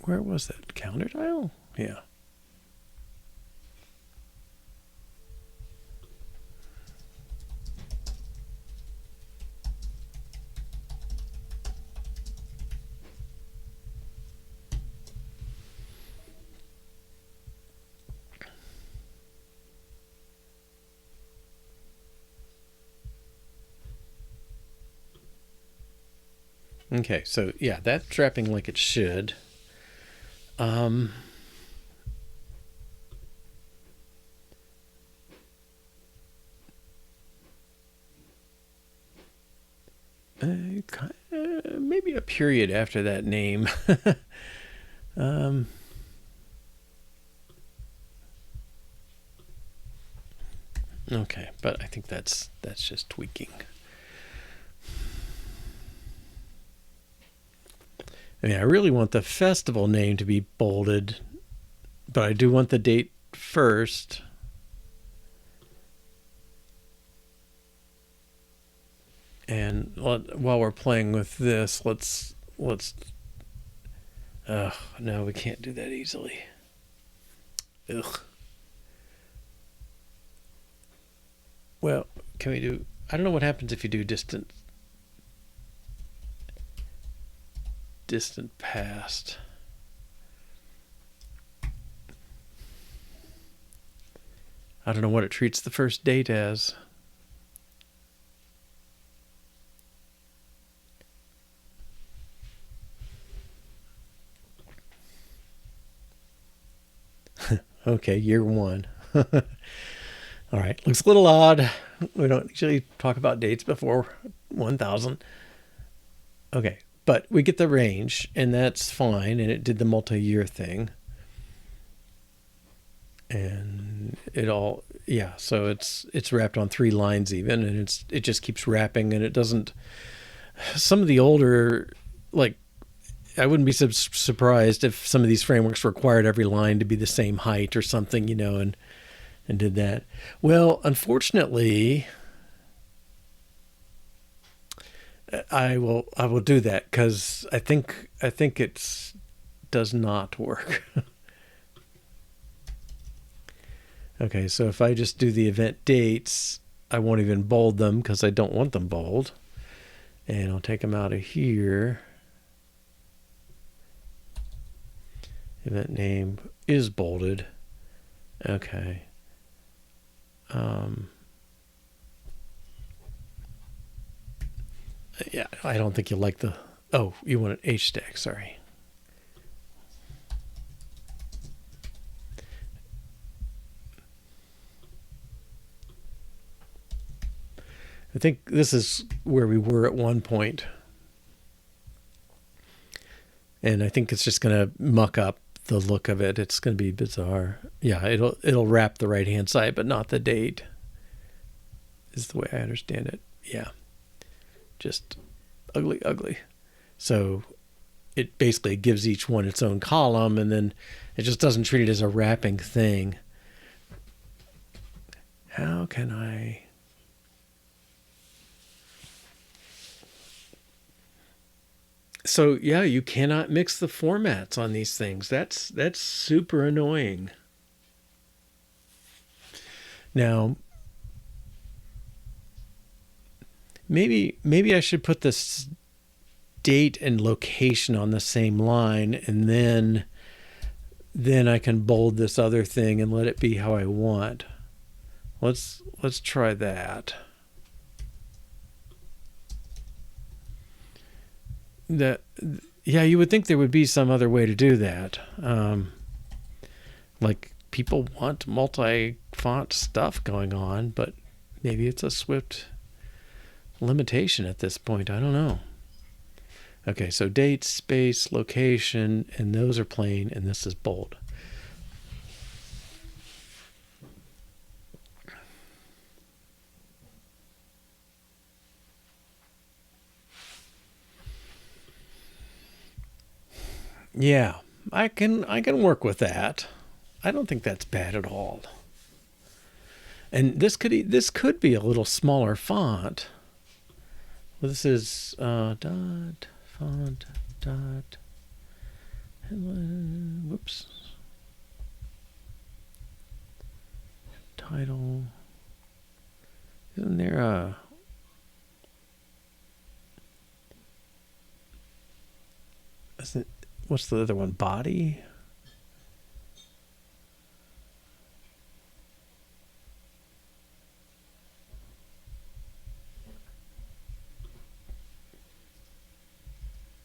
where was that? Counter tile? Yeah. Okay, so yeah, that's wrapping like it should. Maybe a period after that name. Okay, but I think that's just tweaking. I mean, I really want the festival name to be bolded, but I do want the date first. And while we're playing with this, let's. No, we can't do that easily. Ugh. Well, can we do? I don't know what happens if you do distant past. I don't know what it treats the first date as. Okay, year one. All right, looks a little odd. We don't usually talk about dates before 1000. Okay, but we get the range, and that's fine, and it did the multi-year thing. And it all, yeah, so it's wrapped on 3 lines even, and it just keeps wrapping, and it doesn't. Some of the older, like I wouldn't be surprised if some of these frameworks required every line to be the same height or something, and did that. Well, unfortunately, I will do that because I think it does not work. Okay, so if I just do the event dates, I won't even bold them because I don't want them bold. And I'll take them out of here. Event name is bolded. Okay. Yeah, I don't think you like the... Oh, you want an H stack, sorry. I think this is where we were at one point. And I think it's just going to muck up the look of it. It's going to be bizarre. Yeah, it'll wrap the right-hand side, but not the date, is the way I understand it. Yeah. Just ugly, ugly. So it basically gives each one its own column, and then it just doesn't treat it as a wrapping thing. How can I... So yeah, you cannot mix the formats on these things. That's super annoying. Now, maybe I should put this date and location on the same line, and then I can bold this other thing and let it be how I want. Let's try that. Yeah, you would think there would be some other way to do that. Like people want multi-font stuff going on, but maybe it's a Swift limitation at this point. I don't know. Okay, so date, space, location, and those are plain, and this is bold. Yeah, I can work with that. I don't think that's bad at all. And this could be a little smaller font. Well, this is dot font dot headline. Whoops. Title. Isn't there a... What's the other one? Body?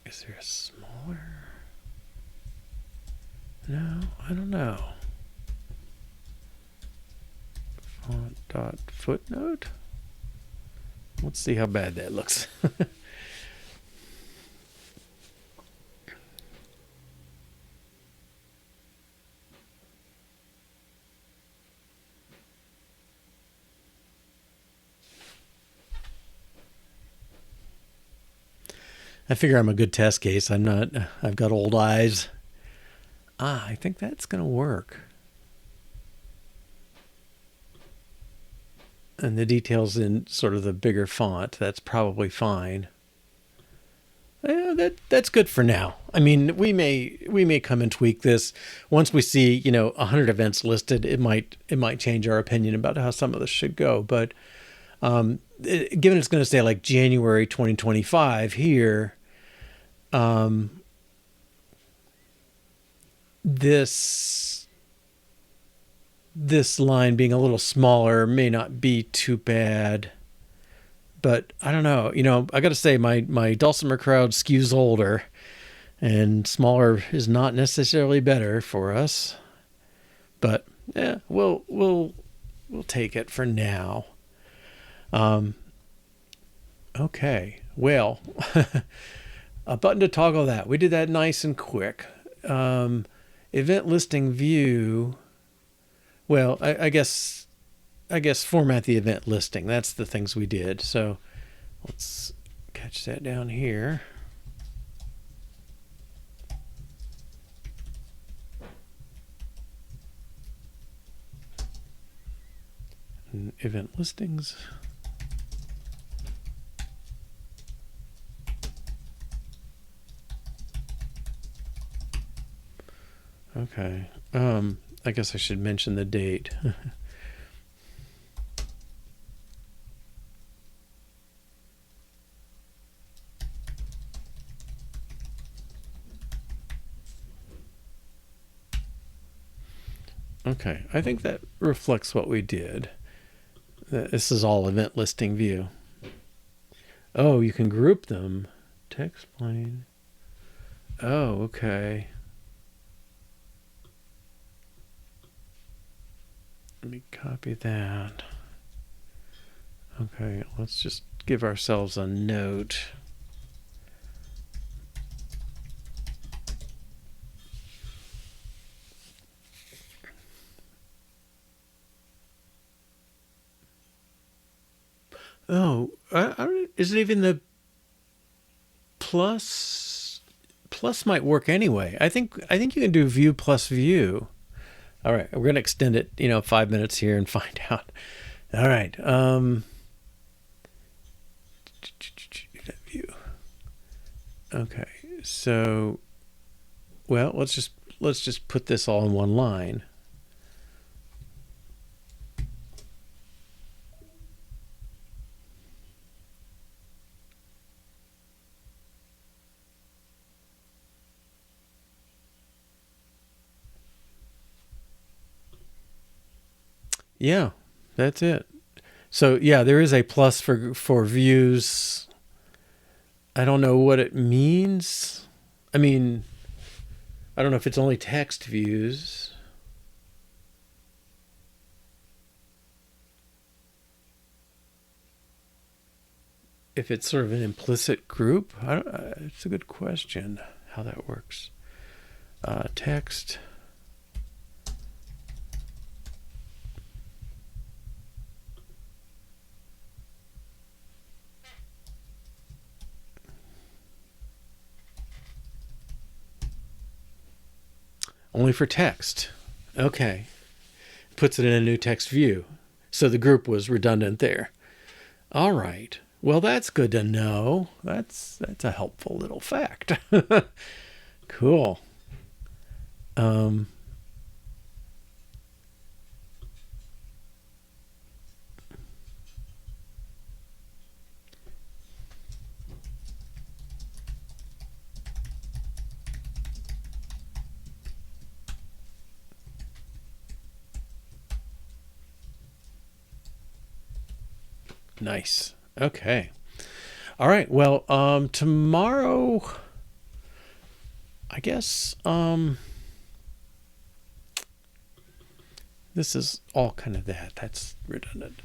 Is there a smaller? No, I don't know. Font dot footnote? Let's see how bad that looks. I figure I'm a good test case. I'm not, I've got old eyes. I think that's going to work. And the details in sort of the bigger font, that's probably fine. Yeah, that's good for now. I mean, we may come and tweak this once we see 100 events listed. It might change our opinion about how some of this should go. But given it's going to say like January 2025 here, this line being a little smaller may not be too bad. But I don't know. I got to say my Dulcimer crowd skews older, and smaller is not necessarily better for us. But yeah, we'll take it for now. Okay. Well, a button to toggle that. We did that nice and quick. Event listing view. Well, I guess format the event listing. That's the things we did. So let's catch that down here. Event listings. Okay. I guess I should mention the date. Okay, I think that reflects what we did. This is all event listing view. Oh, you can group them. Text plane. Oh, okay. Let me copy that. Okay, let's just give ourselves a note. Oh, isn't even the plus? Plus might work anyway. I think you can do view plus view. All right, we're gonna extend it, 5 minutes here and find out. All right, view. Okay, so, well, let's just put this all in one line. Yeah, that's it. So yeah, there is a plus for views. I don't know what it means. I mean, I don't know if it's only text views. If it's sort of an implicit group, it's a good question how that works. Text. Only for text. Okay. Puts it in a new text view. So the group was redundant there. All right. Well, that's good to know. That's a helpful little fact. Cool. Nice. Okay. All right. Well, tomorrow, I guess, this is all kind of that. That's redundant.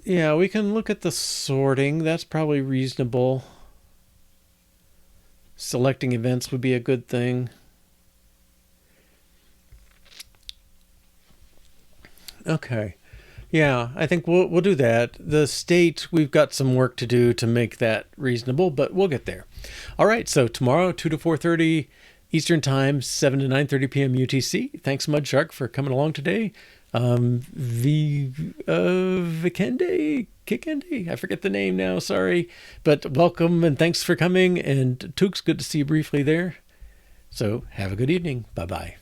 Yeah, we can look at the sorting. That's probably reasonable. Selecting events would be a good thing. Okay. Yeah, I think we'll do that. The state, we've got some work to do to make that reasonable, but we'll get there. All right, so tomorrow 2 to 4:30 Eastern Time, 7 to 9:30 p.m. UTC. Thanks, Mudshark, for coming along today. Kikendi, I forget the name now, sorry. But welcome and thanks for coming. And Tooks, good to see you briefly there. So have a good evening. Bye-bye.